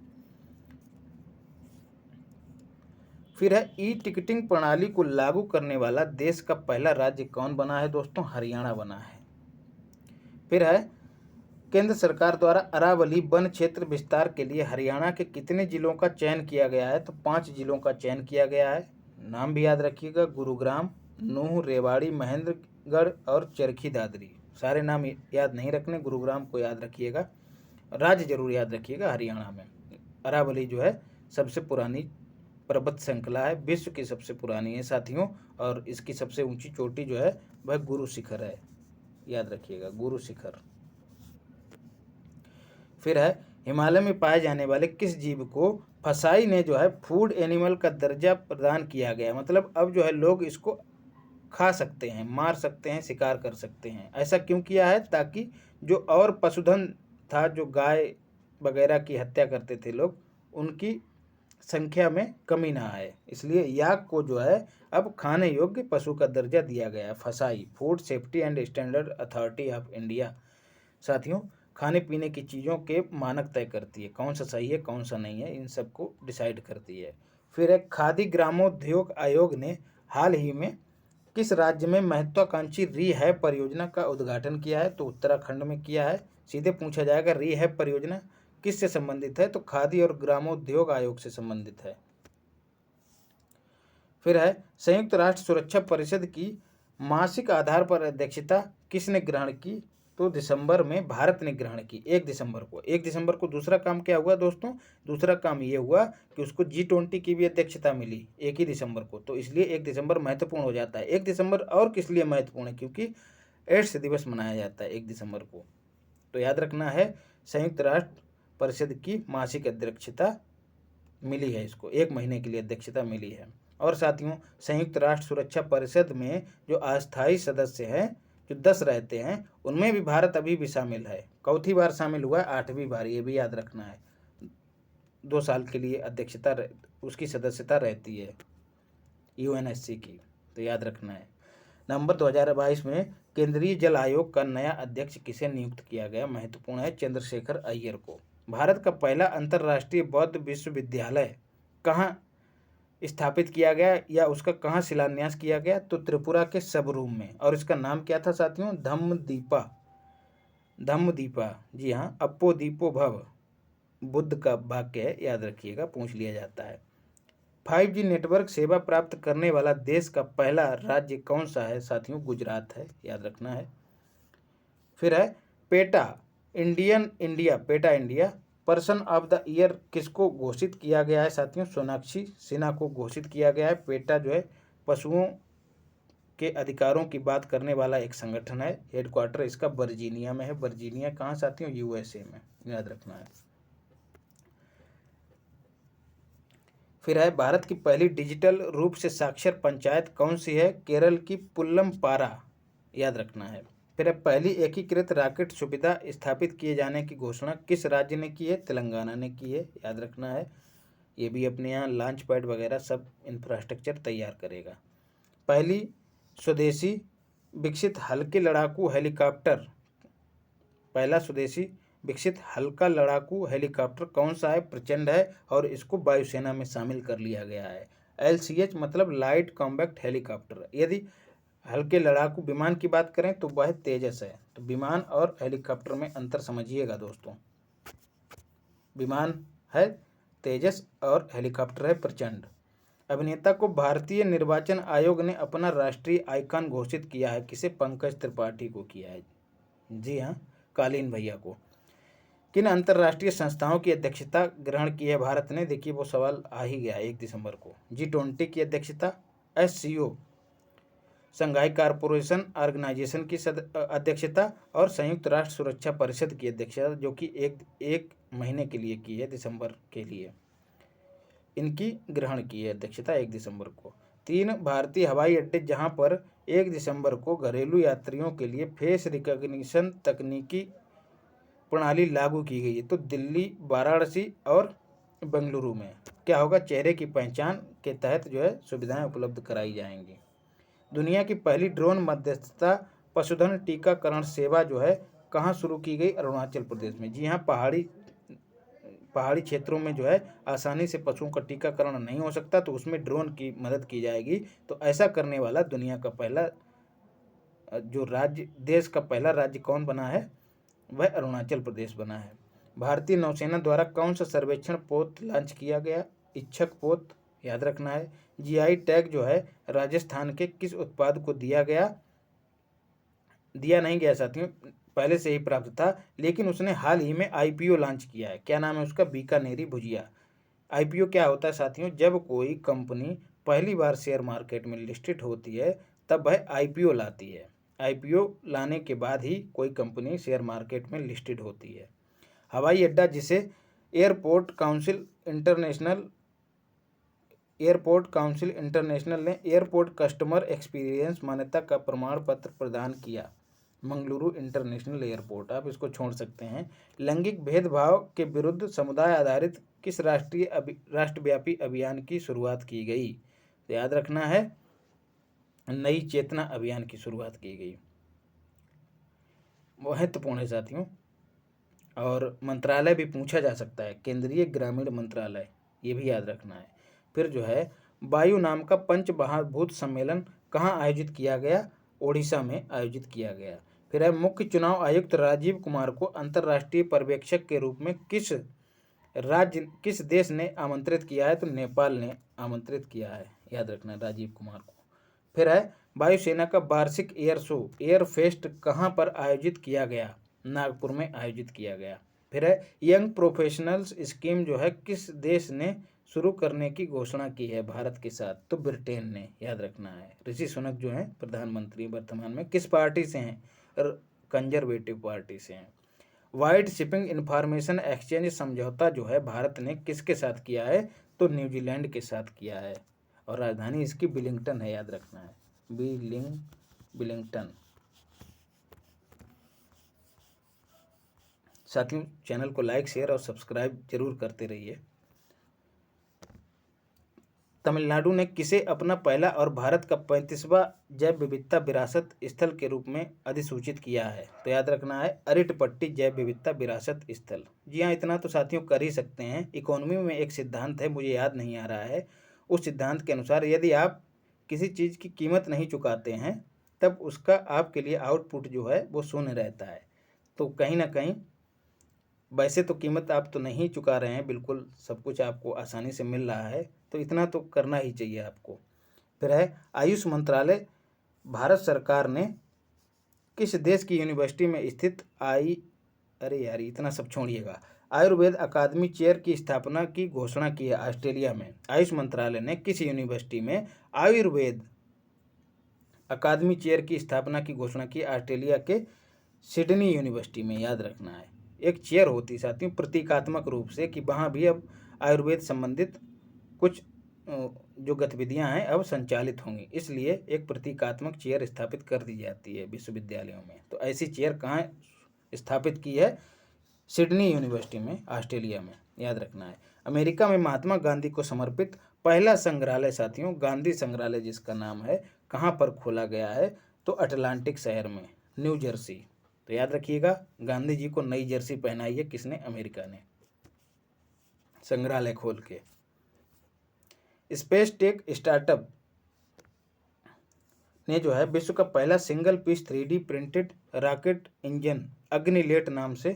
फिर है ई टिकटिंग प्रणाली को लागू करने वाला देश का पहला राज्य कौन बना है दोस्तों? हरियाणा बना है। फिर है केंद्र सरकार द्वारा अरावली वन क्षेत्र विस्तार के लिए हरियाणा के कितने जिलों का चयन किया गया है? तो 5 जिलों का चयन किया गया है। नाम भी याद रखिएगा, गुरुग्राम, नूंह, रेवाड़ी, महेंद्रगढ़ और चरखी दादरी। सारे नाम याद नहीं रखने, गुरुग्राम को याद रखिएगा, राज्य जरूर याद रखिएगा। हरियाणा में अरावली जो है सबसे पुरानी पर्वत श्रृंखला है, विश्व की सबसे पुरानी है साथियों, और इसकी सबसे ऊंची चोटी जो है वह गुरु शिखर है, याद रखिएगा गुरु शिखर। फिर है हिमालय में पाए जाने वाले किस जीव को फसाई ने जो है फूड एनिमल का दर्जा प्रदान किया गया? मतलब अब जो है लोग इसको खा सकते हैं, मार सकते हैं, शिकार कर सकते हैं। ऐसा क्यों किया है? ताकि जो और पशुधन था, जो गाय वगैरह की हत्या करते थे लोग, उनकी संख्या में कमी ना आए, इसलिए याक को जो है अब खाने योग्य पशु का दर्जा दिया गया है। फसाई, food safety and standard authority of India साथियों खाने पीने की चीज़ों के मानक तय करती है, कौन सा सही है कौन सा नहीं है, इन सबको डिसाइड करती है। फिर एक खादी ग्रामोद्योग आयोग ने हाल ही में किस राज्य में महत्वाकांक्षी रीहैब परियोजना का उद्घाटन किया है? तो उत्तराखंड में किया है। सीधे पूछा जाएगा रीहैब परियोजना किससे संबंधित है? तो खादी और ग्रामोद्योग आयोग से संबंधित है। फिर है संयुक्त राष्ट्र सुरक्षा परिषद की मासिक आधार पर अध्यक्षता किसने ग्रहण की? तो दिसंबर में भारत ने ग्रहण की, 1 दिसंबर को। 1 दिसंबर को दूसरा काम क्या हुआ दोस्तों? दूसरा काम ये हुआ कि उसको G20 की भी अध्यक्षता मिली 1 ही दिसंबर को, तो इसलिए 1 दिसंबर महत्वपूर्ण हो जाता है। 1 दिसंबर और किस लिए महत्वपूर्ण है? क्योंकि एड्स दिवस मनाया जाता है 1 दिसंबर को। तो याद रखना है संयुक्त राष्ट्र परिषद की मासिक अध्यक्षता मिली है, इसको 1 महीने के लिए अध्यक्षता मिली है। और साथियों, संयुक्त राष्ट्र सुरक्षा परिषद में जो अस्थायी सदस्य हैं, जो 10 रहते हैं, उनमें भी भारत अभी भी शामिल है। चौथी बार शामिल हुआ है, 8वीं बार, ये भी याद रखना है। 2 साल के लिए अध्यक्षता उसकी सदस्यता रहती है यूएनएससी की, तो याद रखना है। नवंबर 2022 में केंद्रीय जल आयोग का नया अध्यक्ष किसे नियुक्त किया गया? महत्वपूर्ण है, चंद्रशेखर अय्यर को। भारत का पहला अंतर्राष्ट्रीय बौद्ध विश्वविद्यालय कहाँ स्थापित किया गया या उसका कहाँ शिलान्यास किया गया? तो त्रिपुरा के सबरूम में। और इसका नाम क्या था साथियों? धम्मदीपा। धम्मदीपा, जी हाँ, अप्पो दीपो भव, बुद्ध का वाक्य है, याद रखिएगा, पूछ लिया जाता है। 5G नेटवर्क सेवा प्राप्त करने वाला देश का पहला राज्य कौन सा है? साथियों, गुजरात है, याद रखना है। फिर है PETA PETA India person of the year किसको घोषित किया गया है? साथियों, सोनाक्षी सिन्हा को घोषित किया गया है। पेटा जो है पशुओं के अधिकारों की बात करने वाला एक संगठन है। हेडक्वार्टर इसका वर्जीनिया में है। वर्जीनिया कहाँ साथियों? यूएसए में, याद रखना है। फिर है भारत की पहली डिजिटल रूप से साक्षर पंचायत कौन सी है? केरल की पुल्लमपारा, याद रखना है। फिर है पहली एकीकृत रॉकेट सुविधा स्थापित किए जाने की घोषणा किस राज्य ने की है? तेलंगाना ने की है, याद रखना है। ये भी अपने यहाँ लॉन्च पैड वगैरह सब इंफ्रास्ट्रक्चर तैयार करेगा। पहली स्वदेशी विकसित हल्के लड़ाकू हेलीकॉप्टर, पहला स्वदेशी विकसित हल्का लड़ाकू हेलीकॉप्टर कौन सा है? प्रचंड है, और इसको वायुसेना में शामिल कर लिया गया है। LCH मतलब लाइट कॉम्बैक्ट हेलीकॉप्टर। यदि हल्के लड़ाकू विमान की बात करें तो वह तेजस है। तो विमान और हेलीकॉप्टर में अंतर समझिएगा दोस्तों। विमान है तेजस और हेलीकॉप्टर है प्रचंड। अभिनेता को भारतीय निर्वाचन आयोग ने अपना राष्ट्रीय आइकॉन घोषित किया है। किसे? पंकज त्रिपाठी को किया है, जी हाँ, कालीन भैया को। किन अंतर्राष्ट्रीय संस्थाओं की अध्यक्षता ग्रहण की है भारत ने? देखिए वो सवाल आ ही गया 1 दिसंबर को। G20 की अध्यक्षता, SCO संघाई कारपोरेशन ऑर्गेनाइजेशन की अध्यक्षता, और संयुक्त राष्ट्र सुरक्षा परिषद की अध्यक्षता, जो कि एक महीने के लिए की है, दिसंबर के लिए इनकी ग्रहण की है अध्यक्षता 1 दिसंबर को। 3 भारतीय हवाई अड्डे जहां पर 1 दिसंबर को घरेलू यात्रियों के लिए फेस रिकॉग्निशन तकनीकी प्रणाली लागू की गई है। तो दिल्ली, वाराणसी और बेंगलुरु में क्या होगा? चेहरे की पहचान के तहत जो है सुविधाएं उपलब्ध कराई जाएंगी। दुनिया की पहली ड्रोन मध्यस्थता पशुधन टीकाकरण सेवा जो है कहाँ शुरू की गई? अरुणाचल प्रदेश में। जी हाँ, पहाड़ी क्षेत्रों में जो है आसानी से पशुओं का टीकाकरण नहीं हो सकता, तो उसमें ड्रोन की मदद की जाएगी। तो ऐसा करने वाला दुनिया का पहला जो राज्य, देश का पहला राज्य कौन बना है? वह अरुणाचल प्रदेश बना है। भारतीय नौसेना द्वारा कौन सा सर्वेक्षण पोत लॉन्च किया गया? इच्छक पोत, याद रखना है। GI टैग जो है राजस्थान के किस उत्पाद को दिया नहीं गया साथियों, पहले से ही प्राप्त था, लेकिन उसने हाल ही में IPO लॉन्च किया है। क्या नाम है उसका? बीकानेरी भुजिया। IPO क्या होता है साथियों? जब कोई कंपनी पहली बार शेयर मार्केट में लिस्टेड होती है तब वह IPO लाती है। IPO लाने के बाद ही कोई कंपनी शेयर मार्केट में लिस्टेड होती है। हवाई अड्डा जिसे एयरपोर्ट काउंसिल इंटरनेशनल ने एयरपोर्ट कस्टमर एक्सपीरियंस मान्यता का प्रमाण पत्र प्रदान किया, मंगलुरु इंटरनेशनल एयरपोर्ट। आप इसको छोड़ सकते हैं। लैंगिक भेदभाव के विरुद्ध समुदाय आधारित किस राष्ट्रव्यापी अभियान की शुरुआत की गई? तो याद रखना है, नई चेतना अभियान की शुरुआत की गई। महत्वपूर्ण है साथियों। और मंत्रालय भी पूछा जा सकता है, केंद्रीय ग्रामीण मंत्रालय, ये भी याद रखना है। फिर जो है वायु नाम का पंच महाभूत सम्मेलन कहाँ आयोजित किया गया? ओडिशा में आयोजित किया गया। फिर है मुख्य चुनाव आयुक्त राजीव कुमार को अंतर्राष्ट्रीय पर्यवेक्षक के रूप में किस देश ने आमंत्रित किया है? तो नेपाल ने आमंत्रित किया है, याद रखना है राजीव कुमार को। फिर है वायुसेना का वार्षिक एयर शो एयर फेस्ट कहाँ पर आयोजित किया गया? नागपुर में आयोजित किया गया। फिर है यंग प्रोफेशनल्स स्कीम जो है किस देश ने शुरू करने की घोषणा की है भारत के साथ? तो ब्रिटेन ने, याद रखना है। ऋषि सुनक जो है प्रधानमंत्री वर्तमान में किस पार्टी से हैं? कंजर्वेटिव पार्टी से हैं। वाइड शिपिंग इंफॉर्मेशन एक्सचेंज समझौता जो है भारत ने किसके साथ किया है? तो न्यूजीलैंड के साथ किया है और राजधानी इसकी विलिंगटन है, याद रखना है, विलिंगटन। साथियों, चैनल को लाइक, शेयर और सब्सक्राइब जरूर करते रहिए। तमिलनाडु ने किसे अपना पहला और भारत का 35वां जैव विविधता विरासत स्थल के रूप में अधिसूचित किया है? तो याद रखना है अरिटपट्टी जैव विविधता विरासत स्थल। जी हाँ, इतना तो साथियों कर ही सकते हैं। इकोनॉमी में एक सिद्धांत है, मुझे याद नहीं आ रहा है, उस सिद्धांत के अनुसार यदि आप किसी चीज़ की कीमत नहीं चुकाते हैं तब उसका आपके लिए आउटपुट जो है वो शून्य रहता है। तो कहीं ना कहीं वैसे तो कीमत आप तो नहीं चुका रहे हैं, बिल्कुल सब कुछ आपको आसानी से मिल रहा है, तो इतना तो करना ही चाहिए आपको। फिर है आयुष मंत्रालय भारत सरकार ने किस देश की यूनिवर्सिटी में स्थित अरे यार इतना सब छोड़िएगा, आयुर्वेद अकादमी चेयर की स्थापना की घोषणा की है ऑस्ट्रेलिया में? आयुष मंत्रालय ने किस यूनिवर्सिटी में आयुर्वेद अकादमी चेयर की स्थापना की घोषणा की? ऑस्ट्रेलिया के सिडनी यूनिवर्सिटी में, याद रखना है। एक चेयर होती साथियों प्रतीकात्मक रूप से कि वहाँ भी अब आयुर्वेद संबंधित कुछ जो गतिविधियां हैं अब संचालित होंगी, इसलिए एक प्रतीकात्मक चेयर स्थापित कर दी जाती है विश्वविद्यालयों में। तो ऐसी चेयर कहाँ स्थापित की है? सिडनी यूनिवर्सिटी में, ऑस्ट्रेलिया में, याद रखना है। अमेरिका में महात्मा गांधी को समर्पित पहला संग्रहालय साथियों, गांधी संग्रहालय जिसका नाम है, कहाँ पर खोला गया है? तो अटलांटिक शहर में, न्यू जर्सी। तो याद रखिएगा, गांधी जी को नई जर्सी पहनाई है किसने? अमेरिका ने, संग्रहालय खोल के। स्पेस टेक स्टार्टअप ने जो है विश्व का पहला single piece 3D printed rocket engine Agnilet नाम से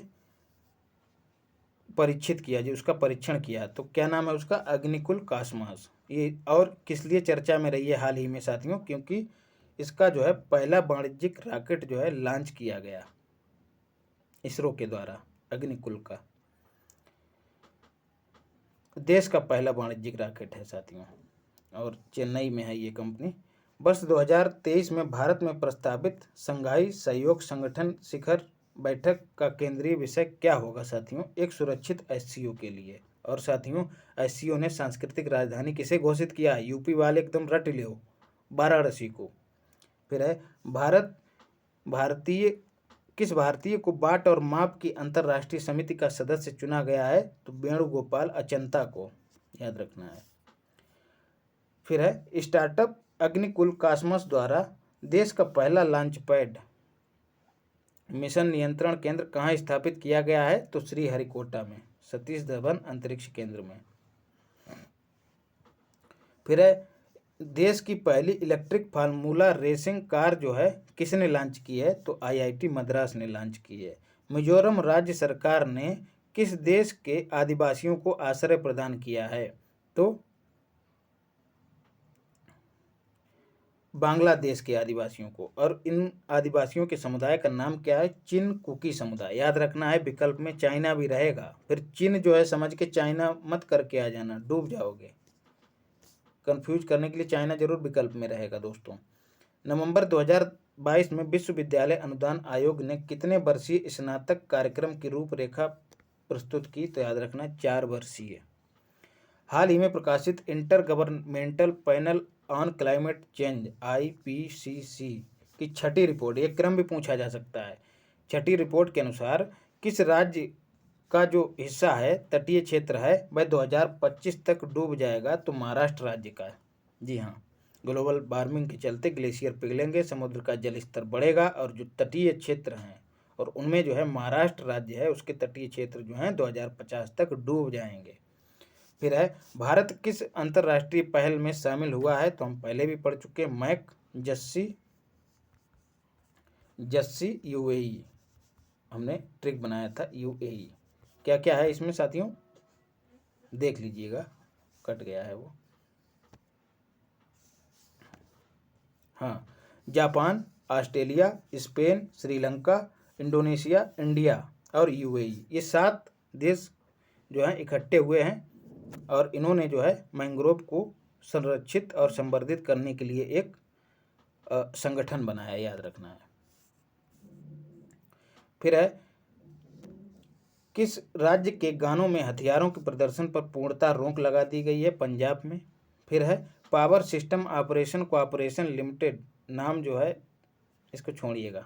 परीक्षित किया, जो उसका परीक्षण किया। तो क्या नाम है उसका? अग्निकुल कॉस्मॉस। ये और किस लिए चर्चा में रही है हाल ही में साथियों? क्योंकि इसका जो है पहला वाणिज्यिक रॉकेट जो है लॉन्च किया गया इसरो के द्वारा, अग्निकुल का देश का पहला वाणिज्यिक रॉकेट है साथियों, और चेन्नई में है ये कंपनी। वर्ष 2023 में भारत में प्रस्तावित शंघाई सहयोग संगठन शिखर बैठक का केंद्रीय विषय क्या होगा साथियों? एक सुरक्षित एससीओ के लिए। और साथियों, एससीओ ने सांस्कृतिक राजधानी किसे घोषित किया? यूपी वाले एकदम रट ले हो, वाराणसी को। फिर है किस भारतीय को बाट और माप की अंतर्राष्ट्रीय समिति का सदस्य चुना गया है? तो वेणुगोपाल अचंता को, याद रखना है। फिर है स्टार्टअप अग्निकुल कॉस्मॉस द्वारा देश का पहला लॉन्च पैड मिशन नियंत्रण केंद्र कहाँ स्थापित किया गया है? तो श्रीहरिकोटा में, सतीश धवन अंतरिक्ष केंद्र में। फिर है देश की पहली इलेक्ट्रिक फार्मूला रेसिंग कार जो है किसने लॉन्च की है? तो आईआईटी मद्रास ने लॉन्च की है। मिजोरम राज्य सरकार ने किस देश के आदिवासियों को आश्रय प्रदान किया है? तो बांग्लादेश के आदिवासियों को। और इन आदिवासियों के समुदाय का नाम क्या है? चिन कुकी समुदाय, याद रखना है। विकल्प में चाइना भी रहेगा, फिर चिन जो है समझ के चाइना मत करके आ जाना, डूब जाओगे। कंफ्यूज करने के लिए चाइना जरूर विकल्प में रहेगा दोस्तों। नवंबर 2022 में विश्वविद्यालय अनुदान आयोग ने कितने वर्षीय स्नातक कार्यक्रम की रूपरेखा प्रस्तुत की? तो याद रखना 4 वर्षीय। हाल ही में प्रकाशित inter governmental panel on climate change IPCC की छठी रिपोर्ट, एक क्रम भी पूछा जा सकता है। छठी रिपोर्ट के अनुसार किस राज्य का जो हिस्सा है, तटीय क्षेत्र है, वह 2025 तक डूब जाएगा? तो महाराष्ट्र राज्य का। जी हाँ, ग्लोबल वार्मिंग के चलते ग्लेशियर पिघलेंगे, समुद्र का जल स्तर बढ़ेगा, और जो तटीय क्षेत्र हैं और उनमें जो है महाराष्ट्र राज्य है, उसके तटीय क्षेत्र जो हैं 2050 तक डूब जाएंगे। फिर है भारत किस अंतर्राष्ट्रीय पहल में शामिल हुआ है? तो हम पहले भी पढ़ चुके हैं, मैक जस्सी UAE, हमने ट्रिक बनाया था UAE। क्या क्या है इसमें साथियों, देख लीजिएगा, कट गया है वो। हाँ, Japan, Australia, Spain, Sri Lanka, Indonesia, India और UAE, ये 7 देश जो हैं इकट्ठे हुए हैं और इन्होंने जो है मैंग्रोव को संरक्षित और संवर्धित करने के लिए एक संगठन बनाया, याद रखना है। फिर है किस राज्य के गानों में हथियारों के प्रदर्शन पर पूर्णतः रोक लगा दी गई है? पंजाब में। फिर है power system operation corporation limited, नाम जो है इसको छोड़िएगा।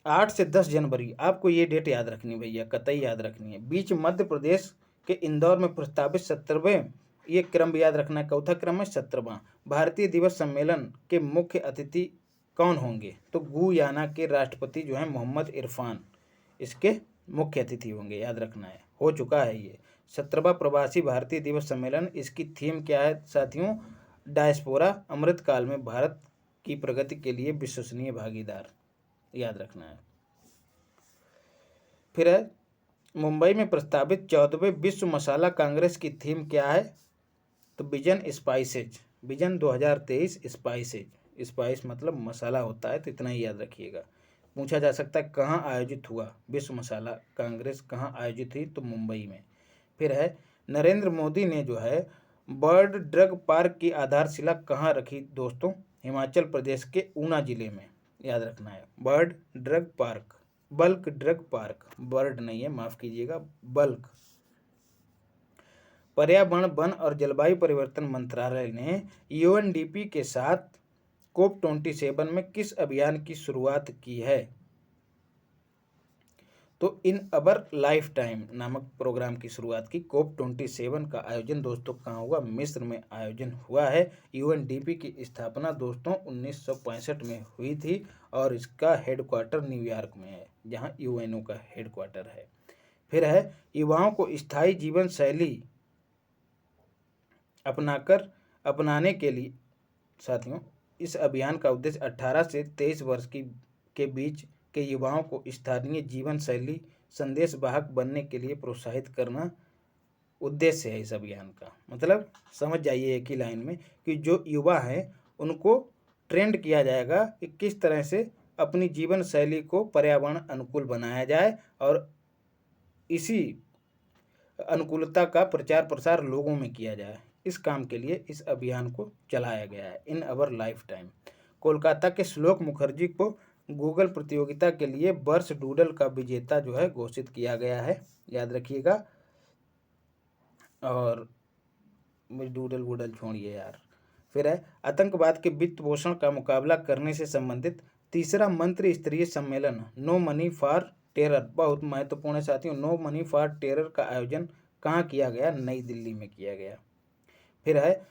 8 से 10 जनवरी, आपको ये डेट याद रखनी भैया, कतई याद रखनी है। बीच मध्य प्रदेश के इंदौर में प्रस्तावित 17वें, ये क्रम याद रखना है, चौथा क्रम है 17वां भारतीय दिवस सम्मेलन के मुख्य अतिथि कौन होंगे? तो गुयाना के राष्ट्रपति जो है मोहम्मद इरफान इसके मुख्य अतिथि होंगे, याद रखना है। हो चुका है ये 17वां प्रवासी भारतीय दिवस सम्मेलन। इसकी थीम क्या है साथियों? डायस्पोरा, अमृतकाल में भारत की प्रगति के लिए विश्वसनीय भागीदार, याद रखना है। फिर है मुंबई में प्रस्तावित 14वें विश्व मसाला कांग्रेस की थीम क्या है? तो vision spices, vision 2023 spices, spice मतलब मसाला होता है, तो इतना ही याद रखिएगा। पूछा जा सकता है कहाँ आयोजित हुआ विश्व मसाला कांग्रेस, कहाँ आयोजित हुई? तो मुंबई में। फिर है नरेंद्र मोदी ने जो है बर्ड ड्रग पार्क की आधारशिला कहाँ रखी दोस्तों? हिमाचल प्रदेश के ऊना जिले में, याद रखना है। Bird drug park, bulk drug park, bird नहीं है, माफ कीजिएगा, बल्क। पर्यावरण वन और जलवायु परिवर्तन मंत्रालय ने यूएनडीपी के साथ COP27 में किस अभियान की शुरुआत की है? तो इन अवर लाइफ टाइम नामक प्रोग्राम की शुरुआत की। COP27 का आयोजन दोस्तों कहाँ हुआ? मिस्र में आयोजन हुआ है। यूएनडीपी की स्थापना दोस्तों 1965 में हुई थी और इसका हेडक्वार्टर न्यूयॉर्क में है, जहाँ यूएनओ का हेडक्वार्टर है। फिर है युवाओं को स्थायी जीवन शैली अपनाने के लिए साथियों, इस अभियान का उद्देश्य 18 से 23 वर्ष के बीच के युवाओं को स्थानीय जीवन शैली संदेश वाहक बनने के लिए प्रोत्साहित करना उद्देश्य है इस अभियान का। मतलब समझ जाइए एक ही लाइन में कि जो युवा हैं उनको ट्रेंड किया जाएगा कि किस तरह से अपनी जीवन शैली को पर्यावरण अनुकूल बनाया जाए और इसी अनुकूलता का प्रचार प्रसार लोगों में किया जाए। इस काम के लिए इस अभियान को चलाया गया है इन अवर लाइफ टाइम। कोलकाता के श्लोक मुखर्जी को गूगल प्रतियोगिता के लिए वर्ष डूडल का विजेता जो है घोषित किया गया है, याद रखिएगा। और डूडल वूडल छोड़िए यार। फिर है आतंकवाद के वित्त पोषण का मुकाबला करने से संबंधित तीसरा मंत्री स्तरीय सम्मेलन नो मनी फॉर टेरर, बहुत महत्वपूर्ण है साथियों। नो मनी फॉर टेरर का आयोजन कहाँ किया गया? नई दिल्ली में किया गया। फिर है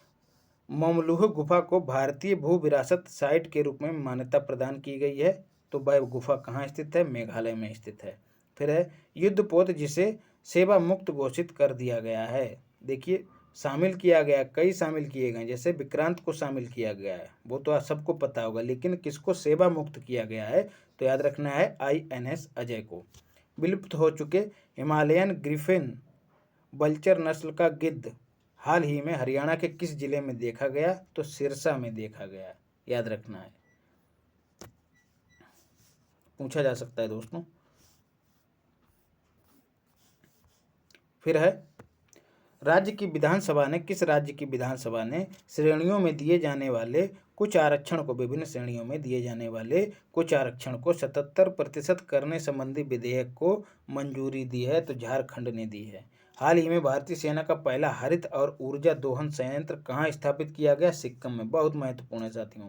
ममलूह गुफा को भारतीय भू विरासत साइट के रूप में मान्यता प्रदान की गई है। तो वह गुफा कहाँ स्थित है? मेघालय में स्थित है। फिर है युद्धपोत जिसे सेवा मुक्त घोषित कर दिया गया है। देखिए शामिल किया गया, कई शामिल किए गए, जैसे विक्रांत को शामिल किया गया है, वो तो आप सबको पता होगा, लेकिन किसको सेवा मुक्त किया गया है? तो याद रखना है INS अजय को। विलुप्त हो चुके हिमालयन ग्रिफिन बल्चर नस्ल का गिद्ध हाल ही में हरियाणा के किस जिले में देखा गया? तो सिरसा में देखा गया, याद रखना है, पूछा जा सकता है दोस्तों। फिर है किस राज्य की विधानसभा ने श्रेणियों में दिए जाने वाले कुछ आरक्षण को, विभिन्न श्रेणियों में दिए जाने वाले कुछ आरक्षण को 77% करने संबंधी विधेयक को मंजूरी दी है? तो झारखंड ने दी है। हाल ही में भारतीय सेना का पहला हरित और ऊर्जा दोहन संयंत्र कहाँ स्थापित किया गया? सिक्किम में, बहुत महत्वपूर्ण है साथियों।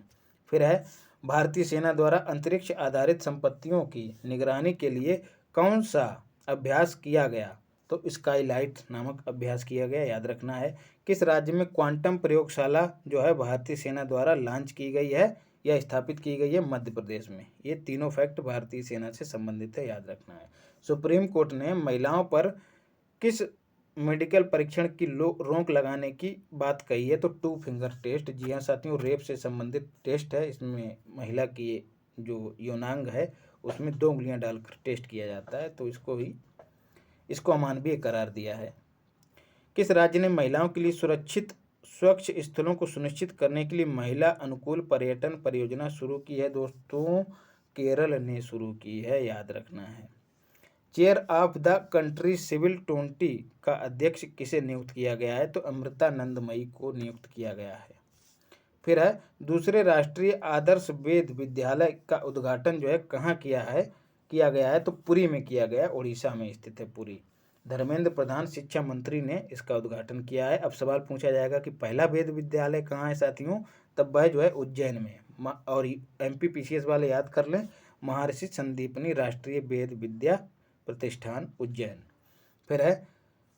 फिर है भारतीय सेना द्वारा अंतरिक्ष आधारित संपत्तियों की निगरानी के लिए कौन सा अभ्यास किया गया? तो स्काईलाइट नामक अभ्यास किया गया, याद रखना है। किस राज्य में क्वांटम प्रयोगशाला जो है भारतीय सेना द्वारा लॉन्च की गई है या स्थापित की गई है? मध्य प्रदेश में। ये तीनों फैक्ट भारतीय सेना से संबंधित है, याद रखना है। सुप्रीम कोर्ट ने महिलाओं पर किस मेडिकल परीक्षण की रोक लगाने की बात कही है? तो 2 फिंगर टेस्ट। जी हाँ साथियों, रेप से संबंधित टेस्ट है, इसमें महिला की जो यौनांग है उसमें 2 उंगलियां डालकर टेस्ट किया जाता है, तो इसको अमानवीय करार दिया है। किस राज्य ने महिलाओं के लिए सुरक्षित स्वच्छ स्थलों को सुनिश्चित करने के लिए महिला अनुकूल पर्यटन परियोजना शुरू की है? दोस्तों केरल ने शुरू की है, याद रखना है। Chair of the country civil 20 का अध्यक्ष किसे नियुक्त किया गया है? तो अमृता नंदमयी को नियुक्त किया गया है। फिर है दूसरे राष्ट्रीय आदर्श वेद विद्यालय का उद्घाटन जो है कहाँ किया किया गया है? तो पुरी में किया गया, उड़ीसा में स्थित है पुरी। धर्मेंद्र प्रधान शिक्षा मंत्री ने इसका उद्घाटन किया है। अब सवाल पूछा जाएगा कि पहला वेद विद्यालय कहाँ है साथियों? तब वह जो है उज्जैन में। और MPPCS वाले याद कर लें, महर्षि संदीपनी राष्ट्रीय वेद विद्या प्रतिष्ठान उज्जैन। फिर है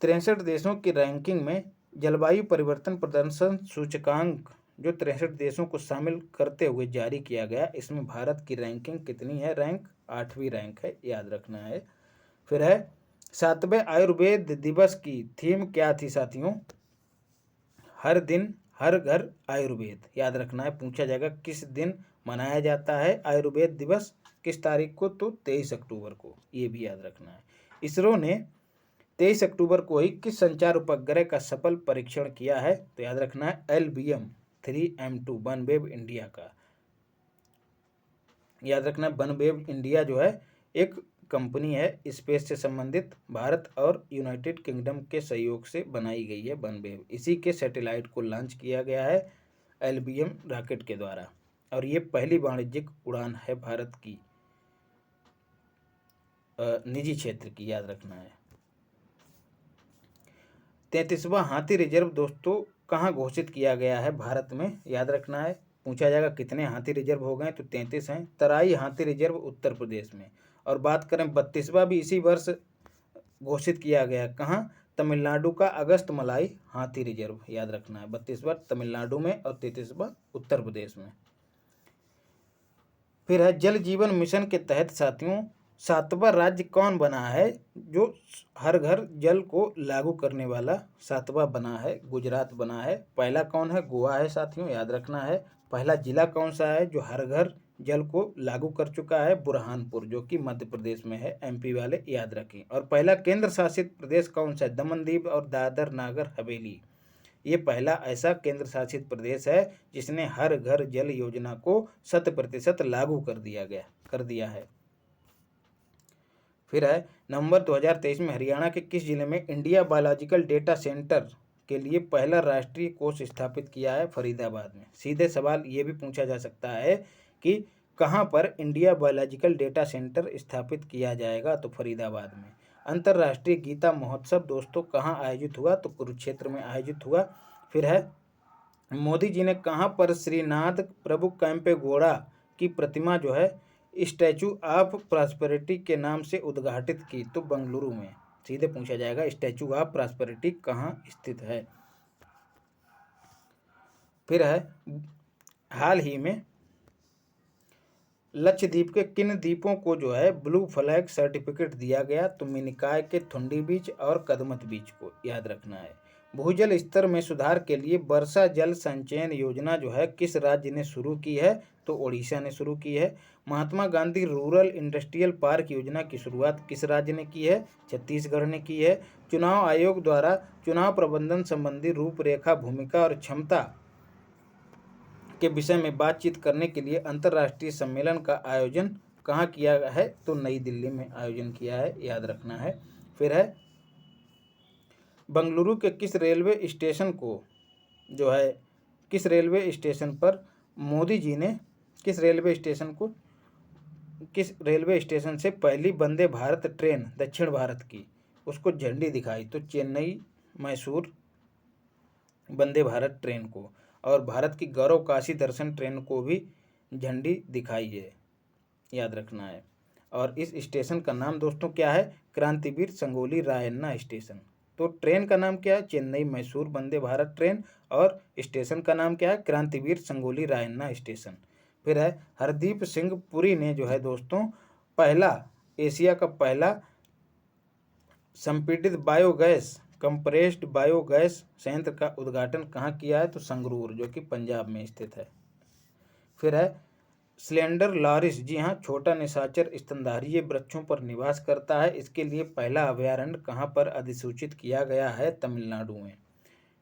63 देशों की रैंकिंग में जलवायु परिवर्तन प्रदर्शन सूचकांक जो 63 देशों को शामिल करते हुए जारी किया गया, इसमें भारत की रैंकिंग कितनी है? रैंक 8वीं रैंक है, याद रखना है। फिर है 7वें आयुर्वेद दिवस की थीम क्या थी साथियों? हर दिन हर घर आयुर्वेद, याद रखना है। पूछा जाएगा किस दिन मनाया जाता है आयुर्वेद दिवस, किस तारीख को? तो 23 अक्टूबर को, ये भी याद रखना है। इसरो ने 23 अक्टूबर को ही किस संचार उपग्रह का सफल परीक्षण किया है? तो याद रखना है LBM-3M2 वनवेव इंडिया का। याद रखना, वनवेव इंडिया जो है एक कंपनी है स्पेस से संबंधित, भारत और यूनाइटेड किंगडम के सहयोग से बनाई गई है वनवेव। इसी के सैटेलाइट को लॉन्च किया गया है LBM रॉकेट के द्वारा, और ये पहली वाणिज्यिक उड़ान है भारत की निजी क्षेत्र की, याद रखना है। 33वां हाथी रिजर्व दोस्तों कहाँ घोषित किया गया है? भारत में, याद रखना है। पूछा जाएगा कितने हाथी रिजर्व हो गए? तो 33 हैं। तराई हाथी रिजर्व उत्तर प्रदेश में। और बात करें 32वां भी इसी वर्ष घोषित किया गया, कहाँ? तमिलनाडु का अगस्त मलाई हाथी रिजर्व, याद रखना है। 32वां तमिलनाडु में और 33वां उत्तर प्रदेश में। फिर है जल जीवन मिशन के तहत साथियों 7वां राज्य कौन बना है जो हर घर जल को लागू करने वाला? 7वां बना है गुजरात बना है। पहला कौन है? गोवा है साथियों, याद रखना है। पहला जिला कौन सा है जो हर घर जल को लागू कर चुका है? बुरहानपुर, जो कि मध्य प्रदेश में है। MP वाले याद रखें। और पहला केंद्र शासित प्रदेश कौन सा है? दमन दीव और दादर नागर हवेली। ये पहला ऐसा केंद्र शासित प्रदेश है जिसने हर घर जल योजना को 100% लागू कर दिया है। फिर है नवंबर 2023 में हरियाणा के किस जिले में इंडिया बायोलॉजिकल डेटा सेंटर के लिए पहला राष्ट्रीय कोष स्थापित किया है? फरीदाबाद में। सीधे सवाल ये भी पूछा जा सकता है कि कहाँ पर इंडिया बायोलॉजिकल डेटा सेंटर स्थापित किया जाएगा? तो फरीदाबाद में। अंतर्राष्ट्रीय गीता महोत्सव दोस्तों कहाँ आयोजित हुआ? तो कुरुक्षेत्र में आयोजित हुआ। फिर है मोदी जी ने कहाँ पर श्रीनाथ प्रभु कैंपेगौड़ा की प्रतिमा जो है स्टैचू ऑफ प्रॉस्पेरिटी के नाम से उद्घाटित की? तो बेंगलुरु में। सीधे पूछा जाएगा स्टैचू ऑफ प्रॉस्पेरिटी कहाँ स्थित है। फिर है हाल ही में लक्षद्वीप के किन द्वीपों को जो है ब्लू फ्लैग सर्टिफिकेट दिया गया? तो मिनिकॉय के थुंडी बीच और कदमत बीच को, याद रखना है। भूजल स्तर में सुधार के लिए वर्षा जल संचयन योजना जो है किस राज्य ने शुरू की है? तो ओडिशा ने शुरू की है। Mahatma Gandhi rural industrial park योजना की शुरुआत किस राज्य ने की है? छत्तीसगढ़ ने की है। चुनाव आयोग द्वारा चुनाव प्रबंधन संबंधी रूपरेखा, भूमिका और क्षमता के विषय में बातचीत करने के लिए अंतर्राष्ट्रीय सम्मेलन का आयोजन कहाँ किया है? तो नई दिल्ली में आयोजन किया है, याद रखना है। फिर है बेंगलुरु के किस रेलवे स्टेशन को जो है किस रेलवे स्टेशन पर मोदी जी ने किस रेलवे स्टेशन से पहली वंदे भारत ट्रेन दक्षिण भारत की उसको झंडी दिखाई? तो चेन्नई मैसूर वंदे भारत ट्रेन को। और भारत की गौरव काशी दर्शन ट्रेन को भी झंडी दिखाई है, याद रखना है। और इस स्टेशन का नाम दोस्तों क्या है? क्रांतिवीर संगोली रायन्ना स्टेशन। तो ट्रेन का नाम क्या है? चेन्नई मैसूर वंदे भारत ट्रेन, और स्टेशन का नाम क्या है? क्रांतिवीर संगोली रायन्ना स्टेशन। फिर है हरदीप सिंह पुरी ने जो है दोस्तों एशिया का पहला संपीड़ित बायोगैस कंप्रेस्ड बायोगैस संयंत्र का उद्घाटन कहाँ किया है? तो संगरूर, जो कि पंजाब में स्थित है। फिर है स्लेंडर लॉरिस, जी हाँ, छोटा निशाचर स्तनधारी ये वृक्षों पर निवास करता है। इसके लिए पहला अभयारण्य कहाँ पर अधिसूचित किया गया है? तमिलनाडु में।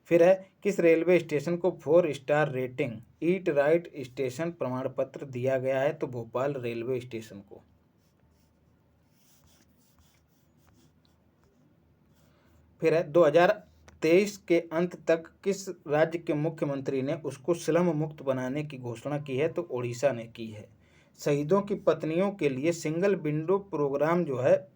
फिर है किस रेलवे स्टेशन को 4 star rating eat right station प्रमाण पत्र दिया गया है? तो भोपाल रेलवे स्टेशन को। फिर है 2023 के अंत तक किस राज्य के मुख्यमंत्री ने उसको स्लम मुक्त बनाने की घोषणा की है? तो ओडिशा ने की है। शहीदों की पत्नियों के लिए सिंगल विंडो प्रोग्राम जो है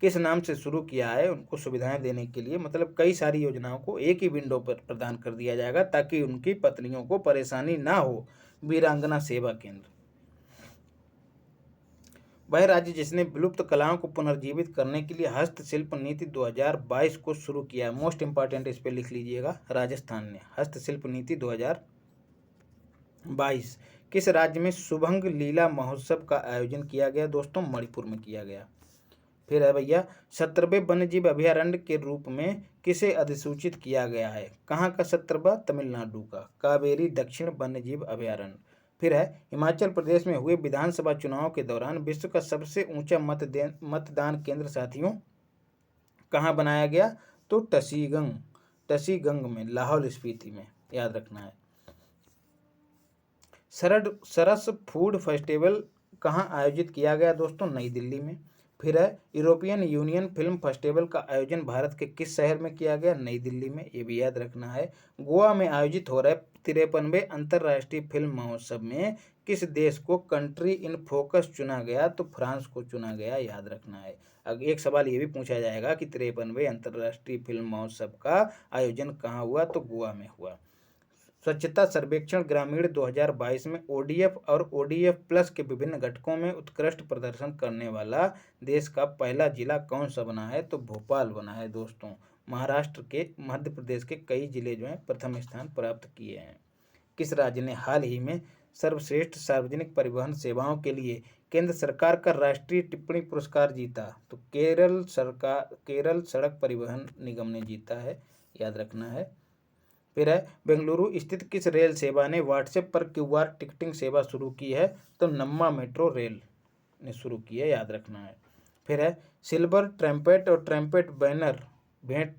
किस नाम से शुरू किया है, उनको सुविधाएं देने के लिए, मतलब कई सारी योजनाओं को एक ही विंडो पर प्रदान कर दिया जाएगा ताकि उनकी पत्नियों को परेशानी ना हो। वीरांगना सेवा केंद्र। वह राज्य जिसने विलुप्त कलाओं को पुनर्जीवित करने के लिए हस्तशिल्प नीति 2022 को शुरू किया है। मोस्ट इंपॉर्टेंट इस पे लिख लीजिएगा, राजस्थान ने हस्तशिल्प नीति 2022। किस राज्य में शुभंग लीला महोत्सव का आयोजन किया गया दोस्तों? मणिपुर में किया गया। फिर है भैया, 17वें वन्यजीव अभयारण्य के रूप में किसे अधिसूचित किया गया है? कहाँ का 17वां? तमिलनाडु का कावेरी दक्षिण वन्यजीव अभयारण्य। फिर है, हिमाचल प्रदेश में हुए विधानसभा चुनाव के दौरान विश्व का सबसे ऊंचा मतदान केंद्र साथियों कहाँ बनाया गया? तो टसीगंग में, लाहौल स्पीति में, याद रखना है। सरस फूड फेस्टिवल कहाँ आयोजित किया गया दोस्तों? नई दिल्ली में। फिर है, यूरोपियन यूनियन फिल्म फेस्टिवल का आयोजन भारत के किस शहर में किया गया? नई दिल्ली में, ये भी याद रखना है। गोवा में आयोजित हो रहे 53वें अंतर्राष्ट्रीय फिल्म महोत्सव में किस देश को कंट्री इन फोकस चुना गया? तो फ्रांस को चुना गया, याद रखना है। अब एक सवाल ये भी पूछा जाएगा कि 53वें अंतर्राष्ट्रीय फिल्म महोत्सव का आयोजन कहाँ हुआ? तो गोवा में हुआ। स्वच्छता सर्वेक्षण ग्रामीण 2022 में ओडीएफ और ओडीएफ प्लस के विभिन्न घटकों में उत्कृष्ट प्रदर्शन करने वाला देश का पहला जिला कौन सा बना है? तो भोपाल बना है दोस्तों। महाराष्ट्र के, मध्य प्रदेश के कई जिले जो हैं प्रथम स्थान प्राप्त किए हैं। किस राज्य ने हाल ही में सर्वश्रेष्ठ सार्वजनिक परिवहन सेवाओं के लिए केंद्र सरकार का राष्ट्रीय टिप्पणी पुरस्कार जीता? तो केरल सड़क परिवहन निगम ने जीता है, याद रखना है। फिर है, बेंगलुरु स्थित किस रेल सेवा ने व्हाट्सएप पर क्यूआर टिकटिंग सेवा शुरू की है? तो नम्मा मेट्रो रेल ने शुरू की है, याद रखना है। फिर है, सिल्वर ट्रम्पेट और ट्रम्पेट बैनर भेंट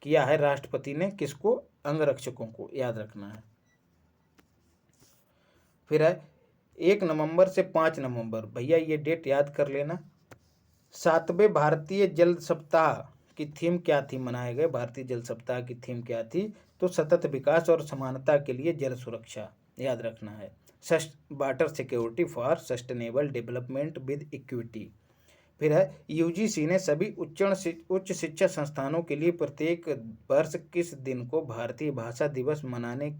किया है राष्ट्रपति ने किसको? अंगरक्षकों को, याद रखना है। फिर है, 1 नवंबर से 5 नवंबर, भैया ये डेट याद कर लेना। 7वें भारतीय जल सप्ताह की थीम क्या थी? मनाए गए भारतीय जल सप्ताह की थीम क्या थी? तो सतत विकास और समानता के लिए जल सुरक्षा, याद रखना है। Water security for sustainable development with equity. फिर है, यूजीसी ने सभी उच्च शिक्षा संस्थानों के लिए प्रत्येक वर्ष किस दिन को भारतीय भाषा दिवस मनाने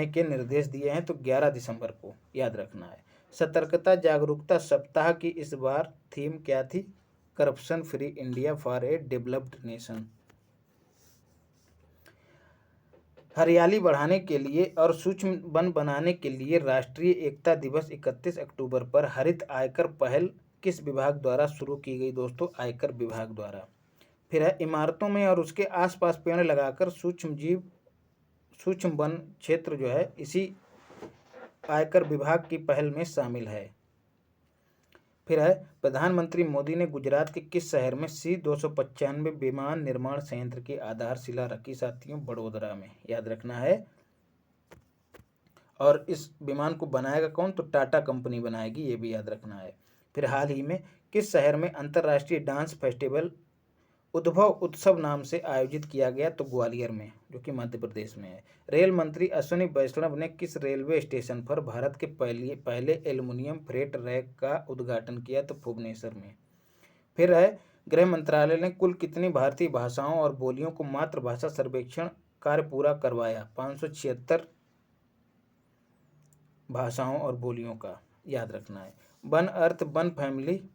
के निर्देश दिए हैं? तो 11 दिसंबर को, याद रखना है। सतर्कता जागरूकता सप्ताह की इस बार थीम क्या थी? Corruption free India for a developed nation. हरियाली बढ़ाने के लिए और सूक्ष्म वन बनाने के लिए राष्ट्रीय एकता दिवस 31 अक्टूबर पर हरित आयकर पहल किस विभाग द्वारा शुरू की गई दोस्तों? आयकर विभाग द्वारा। फिर है, इमारतों में और उसके आसपास पेड़ लगाकर सूक्ष्म वन क्षेत्र जो है इसी आयकर विभाग की पहल में शामिल है। फिर है, प्रधानमंत्री मोदी ने गुजरात के किस शहर में C-295 विमान निर्माण संयंत्र की आधारशिला रखी साथियों? बड़ोदरा में, याद रखना है। और इस विमान को बनाएगा कौन? तो टाटा कंपनी बनाएगी, ये भी याद रखना है। फिर हाल ही में किस शहर में अंतर्राष्ट्रीय डांस फेस्टिवल उद्भव उत्सव नाम से आयोजित किया गया? तो ग्वालियर में, जो कि मध्य प्रदेश में है। रेल मंत्री अश्विनी वैष्णव ने किस रेलवे स्टेशन पर भारत के पहले एल्युमिनियम फ्रेट रैक का उद्घाटन किया? तो भुवनेश्वर में। फिर है, गृह मंत्रालय ने कुल कितनी भारतीय भाषाओं और बोलियों को मातृभाषा सर्वेक्षण कार्य पूरा करवाया? 576 भाषाओं और बोलियों का, याद रखना है। One earth one family.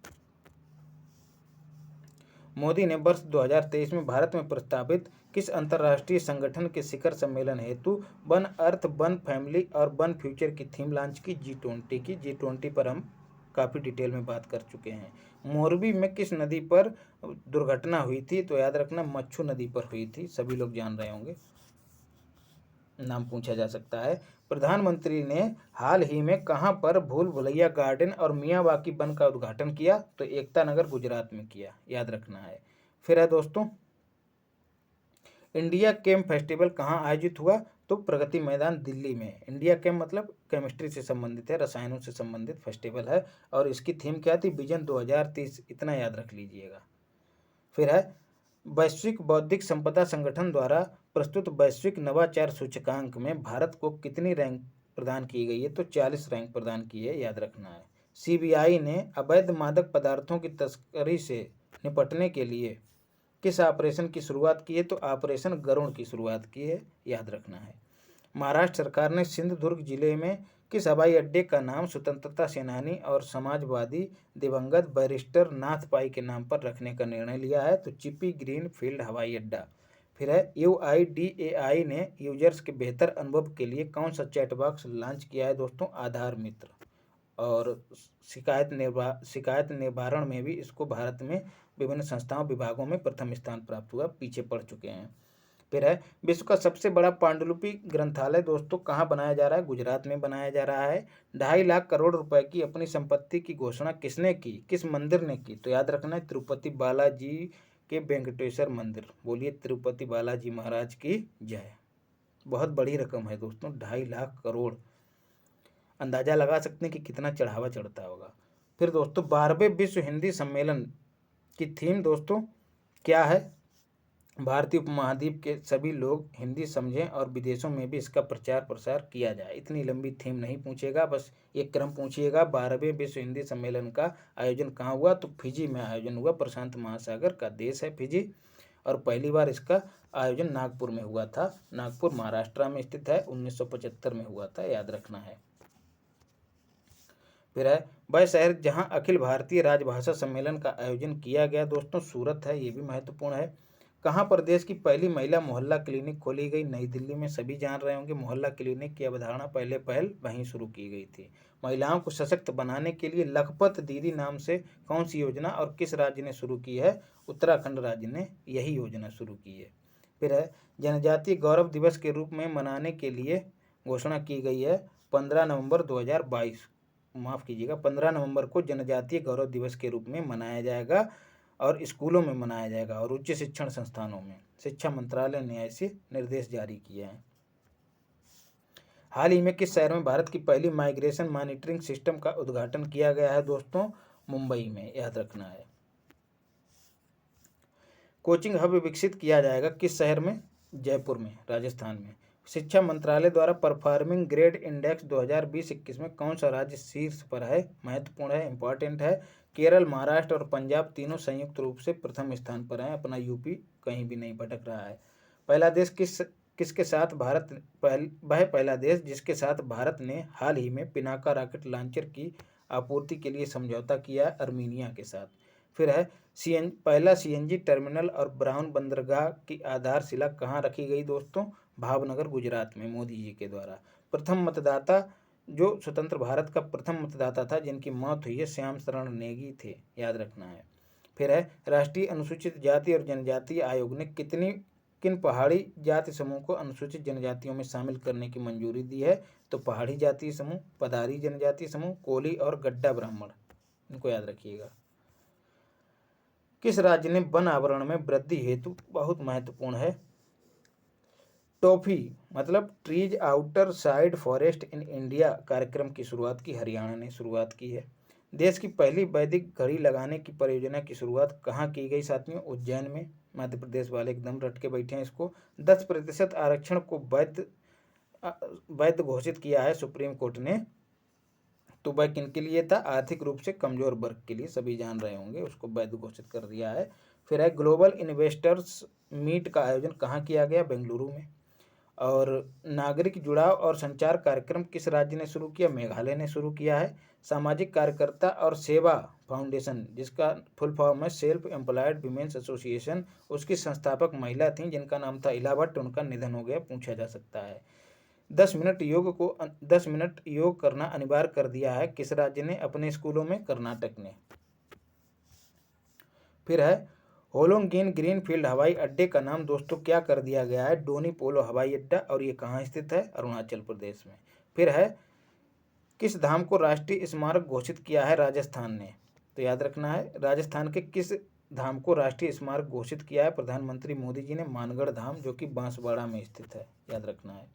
Modi ने वर्ष 2023 में भारत में प्रस्तावित किस अंतर्राष्ट्रीय संगठन के शिखर सम्मेलन हेतु वन अर्थ वन फैमिली और वन फ्यूचर की थीम लॉन्च की? G20 की। G20 पर हम काफ़ी डिटेल में बात कर चुके हैं। मोरबी में किस नदी पर दुर्घटना हुई थी? तो याद रखना, मच्छू नदी पर हुई थी, सभी लोग जान रहे होंगे, नाम पूछा जा सकता है। प्रधानमंत्री ने हाल ही में कहां पर भूल भुलैया गार्डन और मियावाकी वन का उद्घाटन किया? तो एकता नगर गुजरात में किया, याद रखना है। फिर है दोस्तों, इंडिया केम फेस्टिवल कहां आयोजित हुआ? तो प्रगति मैदान दिल्ली में। इंडिया केम मतलब केमिस्ट्री से संबंधित है, रसायनों से संबंधित फेस्टिवल है और इसकी थीम क्या थी? विजन 2030, इतना याद रख लीजिएगा। फिर है, वैश्विक बौद्धिक संपदा संगठन द्वारा प्रस्तुत वैश्विक नवाचार सूचकांक में भारत को कितनी रैंक प्रदान की गई है, तो 40 रैंक प्रदान की है, याद रखना है। सीबीआई ने अवैध मादक पदार्थों की तस्करी से निपटने के लिए किस ऑपरेशन की शुरुआत की है, तो ऑपरेशन गरुड़ की शुरुआत की है, याद रखना है। महाराष्ट्र सरकार ने सिंधुदुर्ग जिले में किस हवाई अड्डे का नाम स्वतंत्रता सेनानी और समाजवादी दिवंगत बैरिस्टर नाथ पाई के नाम पर रखने का निर्णय लिया है, तो चिपी ग्रीन फील्ड हवाई अड्डा। फिर है UIDAI ने यूजर्स के बेहतर अनुभव के लिए कौन सा चैट बॉक्स लॉन्च किया है दोस्तों, आधार मित्र। और शिकायत निवारण में भी इसको भारत में विभिन्न संस्थाओं विभागों में प्रथम स्थान प्राप्त हुआ, पीछे पड़ चुके हैं। फिर है विश्व का सबसे बड़ा पांडुलिपि ग्रंथालय दोस्तों कहाँ बनाया जा रहा है, गुजरात में बनाया जा रहा है। 2.5 लाख करोड़ रुपए की अपनी संपत्ति की घोषणा किसने की, किस मंदिर ने की, तो याद रखना है तिरुपति बालाजी के वेंकटेश्वर मंदिर। बोलिए तिरुपति बालाजी महाराज की जय। बहुत बड़ी रकम है दोस्तों, 2.5 लाख करोड़। अंदाजा लगा सकते हैं कि कितना चढ़ावा चढ़ता होगा। फिर दोस्तों 12वें विश्व हिंदी सम्मेलन की थीम दोस्तों क्या है, भारतीय उपमहाद्वीप के सभी लोग हिंदी समझें और विदेशों में भी इसका प्रचार प्रसार किया जाए। इतनी लंबी थीम नहीं पूछेगा, बस एक क्रम पूछिएगा। 12वें विश्व हिंदी सम्मेलन का आयोजन कहाँ हुआ, तो फिजी में आयोजन हुआ। प्रशांत महासागर का देश है फिजी, और पहली बार इसका आयोजन नागपुर में हुआ था। नागपुर महाराष्ट्र में स्थित है, 1975 में हुआ था, याद रखना है। फिर है वह शहर जहां अखिल भारतीय राजभाषा सम्मेलन का आयोजन किया गया दोस्तों, सूरत है, ये भी महत्वपूर्ण है। कहाँ पर देश की पहली महिला मोहल्ला क्लिनिक खोली गई, नई दिल्ली में। सभी जान रहे होंगे मोहल्ला क्लिनिक की अवधारणा पहल वहीं शुरू की गई थी। महिलाओं को सशक्त बनाने के लिए लखपत दीदी नाम से कौन सी योजना और किस राज्य ने शुरू की है, उत्तराखंड राज्य ने यही योजना शुरू की है। फिर है जनजातीय गौरव दिवस के रूप में मनाने के लिए घोषणा की गई है 15 नवंबर 2022, माफ़ कीजिएगा 15 नवंबर को जनजातीय गौरव दिवस के रूप में मनाया जाएगा, और स्कूलों में मनाया जाएगा और उच्च शिक्षण संस्थानों में। शिक्षा मंत्रालय ने ऐसे निर्देश जारी किए हैं। हाल ही में किस शहर में भारत की पहली माइग्रेशन मॉनिटरिंग सिस्टम का उद्घाटन किया गया है दोस्तों, मुंबई में, याद रखना है। कोचिंग हब विकसित किया जाएगा किस शहर में, जयपुर में, राजस्थान में। शिक्षा मंत्रालय द्वारा परफॉर्मिंग ग्रेड इंडेक्स 2020-21 में कौन सा राज्य शीर्ष पर है, महत्वपूर्ण है, इंपॉर्टेंट है। केरल, महाराष्ट्र और पंजाब तीनों संयुक्त रूप से प्रथम स्थान पर हैं, अपना यूपी कहीं भी नहीं भटक रहा है। पहला देश किसके साथ वह पहला देश जिसके साथ भारत ने हाल ही में पिनाका रॉकेट लॉन्चर की आपूर्ति के लिए समझौता किया, अर्मीनिया के साथ। फिर है पहला CNG टर्मिनल और ब्राउन बंदरगाह की आधारशिला कहाँ रखी गई दोस्तों, भावनगर, गुजरात में, मोदी जी के द्वारा। प्रथम मतदाता जो स्वतंत्र भारत का प्रथम मतदाता था जिनकी मौत हुई है, श्याम शरण नेगी थे, याद रखना है। फिर है राष्ट्रीय अनुसूचित जाति और जनजाति आयोग ने किन पहाड़ी जाति समूह को अनुसूचित जनजातियों में शामिल करने की मंजूरी दी है, तो पहाड़ी जाति समूह, पधारी जनजाति समूह, कोली और गड्ढा ब्राह्मण, इनको याद रखिएगा। किस राज्य ने वन आवरण में वृद्धि हेतु, बहुत महत्वपूर्ण है, टॉफी मतलब trees outer side forest in India कार्यक्रम की शुरुआत की, हरियाणा ने शुरुआत की है। देश की पहली वैदिक घड़ी लगाने की परियोजना की शुरुआत कहाँ की गई साथियों, उज्जैन में। मध्य प्रदेश वाले एकदम रट के बैठे हैं इसको। 10% आरक्षण को वैध घोषित किया है सुप्रीम कोर्ट ने, तो वह किन के लिए था, आर्थिक रूप से कमजोर वर्ग के लिए, सभी जान रहे होंगे, उसको वैध घोषित कर दिया है। फिर है ग्लोबल इन्वेस्टर्स मीट का आयोजन कहाँ किया गया, बेंगलुरु में। और नागरिक जुड़ाव और संचार कार्यक्रम किस राज्य ने शुरू किया, मेघालय ने शुरू किया है। सामाजिक कार्यकर्ता और सेवा फाउंडेशन, जिसका फुल फॉर्म है सेल्फ एम्प्लॉयड विमेंस एसोसिएशन, उसकी संस्थापक महिला थी जिनका नाम था इला भट्ट, उनका निधन हो गया, पूछा जा सकता है। 10 मिनट योग करना अनिवार्य कर दिया है किस राज्य ने अपने स्कूलों में, कर्नाटक ने। फिर है होलोंगिन ग्रीनफील्ड हवाई अड्डे का नाम दोस्तों क्या कर दिया गया है, डोनी पोलो हवाई अड्डा, और ये कहाँ स्थित है, अरुणाचल प्रदेश में। फिर है किस धाम को राष्ट्रीय स्मारक घोषित किया है, राजस्थान ने, तो याद रखना है राजस्थान के किस धाम को राष्ट्रीय स्मारक घोषित किया है प्रधानमंत्री मोदी जी ने, मानगढ़ धाम, जो कि बांसवाड़ा में स्थित है, याद रखना है।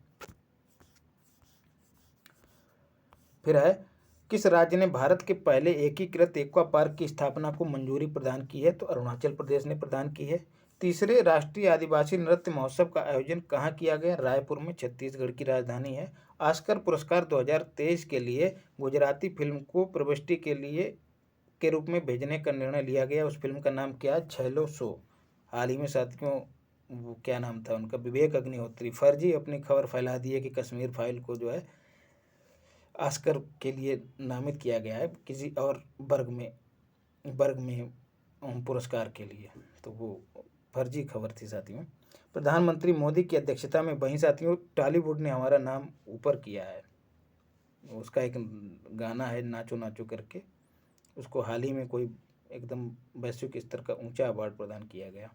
फिर है किस राज्य ने भारत के पहले एकीकृत एक्वा पार्क की स्थापना को मंजूरी प्रदान की है, तो अरुणाचल प्रदेश ने प्रदान की है। तीसरे राष्ट्रीय आदिवासी नृत्य महोत्सव का आयोजन कहाँ किया गया? रायपुर में, छत्तीसगढ़ की राजधानी है। ऑस्कर पुरस्कार 2023 के लिए गुजराती फिल्म को प्रविष्टि के रूप में भेजने का निर्णय लिया गया। उस फिल्म का नाम क्या है? छेलो सो। हाल ही में साथियों, वो क्या नाम था उनका, विवेक अग्निहोत्री, फर्जी अपनी खबर फैला दी है कि कश्मीर फाइल को जो है ऑस्कर के लिए नामित किया गया है किसी और वर्ग में पुरस्कार के लिए, तो वो फर्जी खबर थी साथियों। प्रधानमंत्री मोदी की अध्यक्षता में, वहीं साथियों टॉलीवुड ने हमारा नाम ऊपर किया है। उसका एक गाना है नाचो नाचो करके, उसको हाल ही में कोई एकदम वैश्विक स्तर का ऊंचा अवार्ड प्रदान किया गया।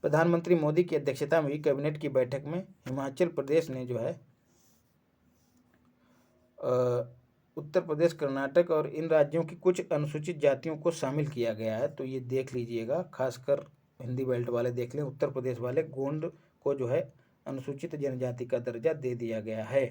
प्रधानमंत्री मोदी की अध्यक्षता में हुई कैबिनेट की बैठक में हिमाचल प्रदेश ने जो है उत्तर प्रदेश, कर्नाटक और इन राज्यों की कुछ अनुसूचित जातियों को शामिल किया गया है। तो ये देख लीजिएगा, खासकर हिंदी बेल्ट वाले देख लें। उत्तर प्रदेश वाले गोंड को जो है अनुसूचित जनजाति का दर्जा दे दिया गया है।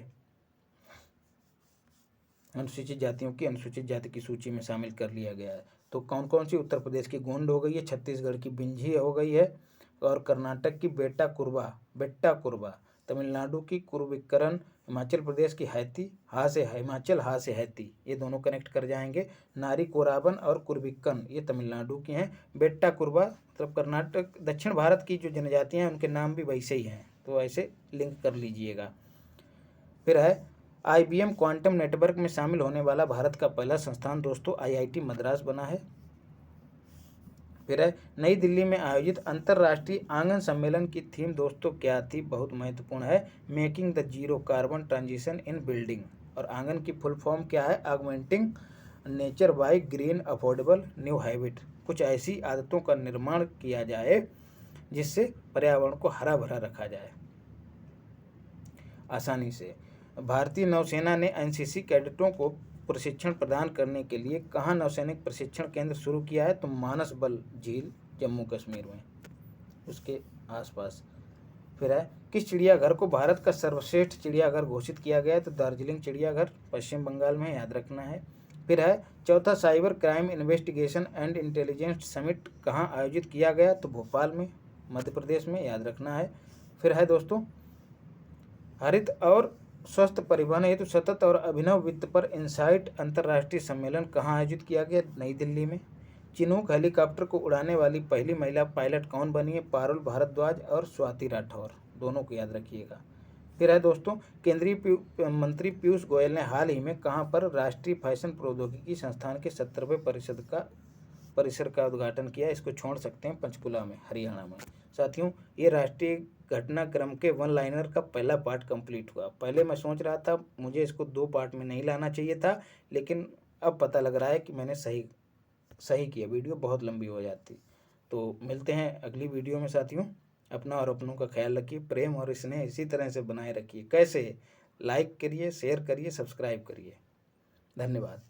अनुसूचित जातियों की अनुसूचित जाति की सूची में शामिल कर लिया गया है। तो कौन कौन सी? उत्तर प्रदेश की गोंड हो गई है, छत्तीसगढ़ की बिंझी हो गई है, और कर्नाटक की बेट्टा कुरबा, तमिलनाडु की कुरुविक्करन, हिमाचल प्रदेश की हैती, हिमाचल हैती, ये दोनों कनेक्ट कर जाएंगे। नारी कोराबन और कुर्बिक्कन ये तमिलनाडु की हैं। बेट्टा कुरबा मतलब कर्नाटक, दक्षिण भारत की जो जनजातियाँ हैं उनके नाम भी वैसे ही हैं, तो ऐसे लिंक कर लीजिएगा। फिर है IBM क्वांटम नेटवर्क में शामिल होने वाला भारत का पहला संस्थान दोस्तों IIT मद्रास बना है। फिर है नई दिल्ली में आयोजित अंतर्राष्ट्रीय आंगन सम्मेलन की थीम दोस्तों क्या थी? बहुत महत्वपूर्ण है, making the zero carbon transition in building. और आंगन की फुल फॉर्म क्या है? Augmenting nature by green affordable new habit. कुछ ऐसी आदतों का निर्माण किया जाए जिससे पर्यावरण को हरा भरा रखा जाए आसानी से। भारतीय नौसेना ने NCC कैडेटों को प्रशिक्षण प्रदान करने के लिए कहाँ नौसैनिक प्रशिक्षण केंद्र शुरू किया है? तो मानस बल झील, जम्मू कश्मीर में, उसके आसपास। फिर है किस चिड़ियाघर को भारत का सर्वश्रेष्ठ चिड़ियाघर घोषित किया गया है? तो दार्जिलिंग चिड़ियाघर, पश्चिम बंगाल में, याद रखना है। फिर है चौथा cyber crime investigation and intelligence summit कहाँ आयोजित किया गया? तो भोपाल में, मध्य प्रदेश में, याद रखना है। फिर है दोस्तों हरित और स्वस्थ परिवहन हेतु सतत और अभिनव वित्त पर इनसाइट अंतर्राष्ट्रीय सम्मेलन कहाँ आयोजित किया गया? नई दिल्ली में। चिनूक हेलीकॉप्टर को उड़ाने वाली पहली महिला पायलट कौन बनी है? पारुल भारद्वाज और स्वाति राठौर, दोनों को याद रखिएगा। फिर है दोस्तों केंद्रीय मंत्री पीयूष गोयल ने हाल ही में कहाँ पर राष्ट्रीय फैशन प्रौद्योगिकी संस्थान के 70वें परिसर का उद्घाटन किया? इसको छोड़ सकते हैं, पंचकुला में, हरियाणा में। साथियों ये राष्ट्रीय घटनाक्रम के वन लाइनर का पहला पार्ट कंप्लीट हुआ। पहले मैं सोच रहा था मुझे इसको 2 पार्ट में नहीं लाना चाहिए था, लेकिन अब पता लग रहा है कि मैंने सही किया, वीडियो बहुत लंबी हो जाती। तो मिलते हैं अगली वीडियो में साथियों। अपना और अपनों का ख्याल रखिए, प्रेम और स्नेह इसी तरह से बनाए रखिए। कैसे? लाइक करिए, शेयर करिए, सब्सक्राइब करिए। धन्यवाद।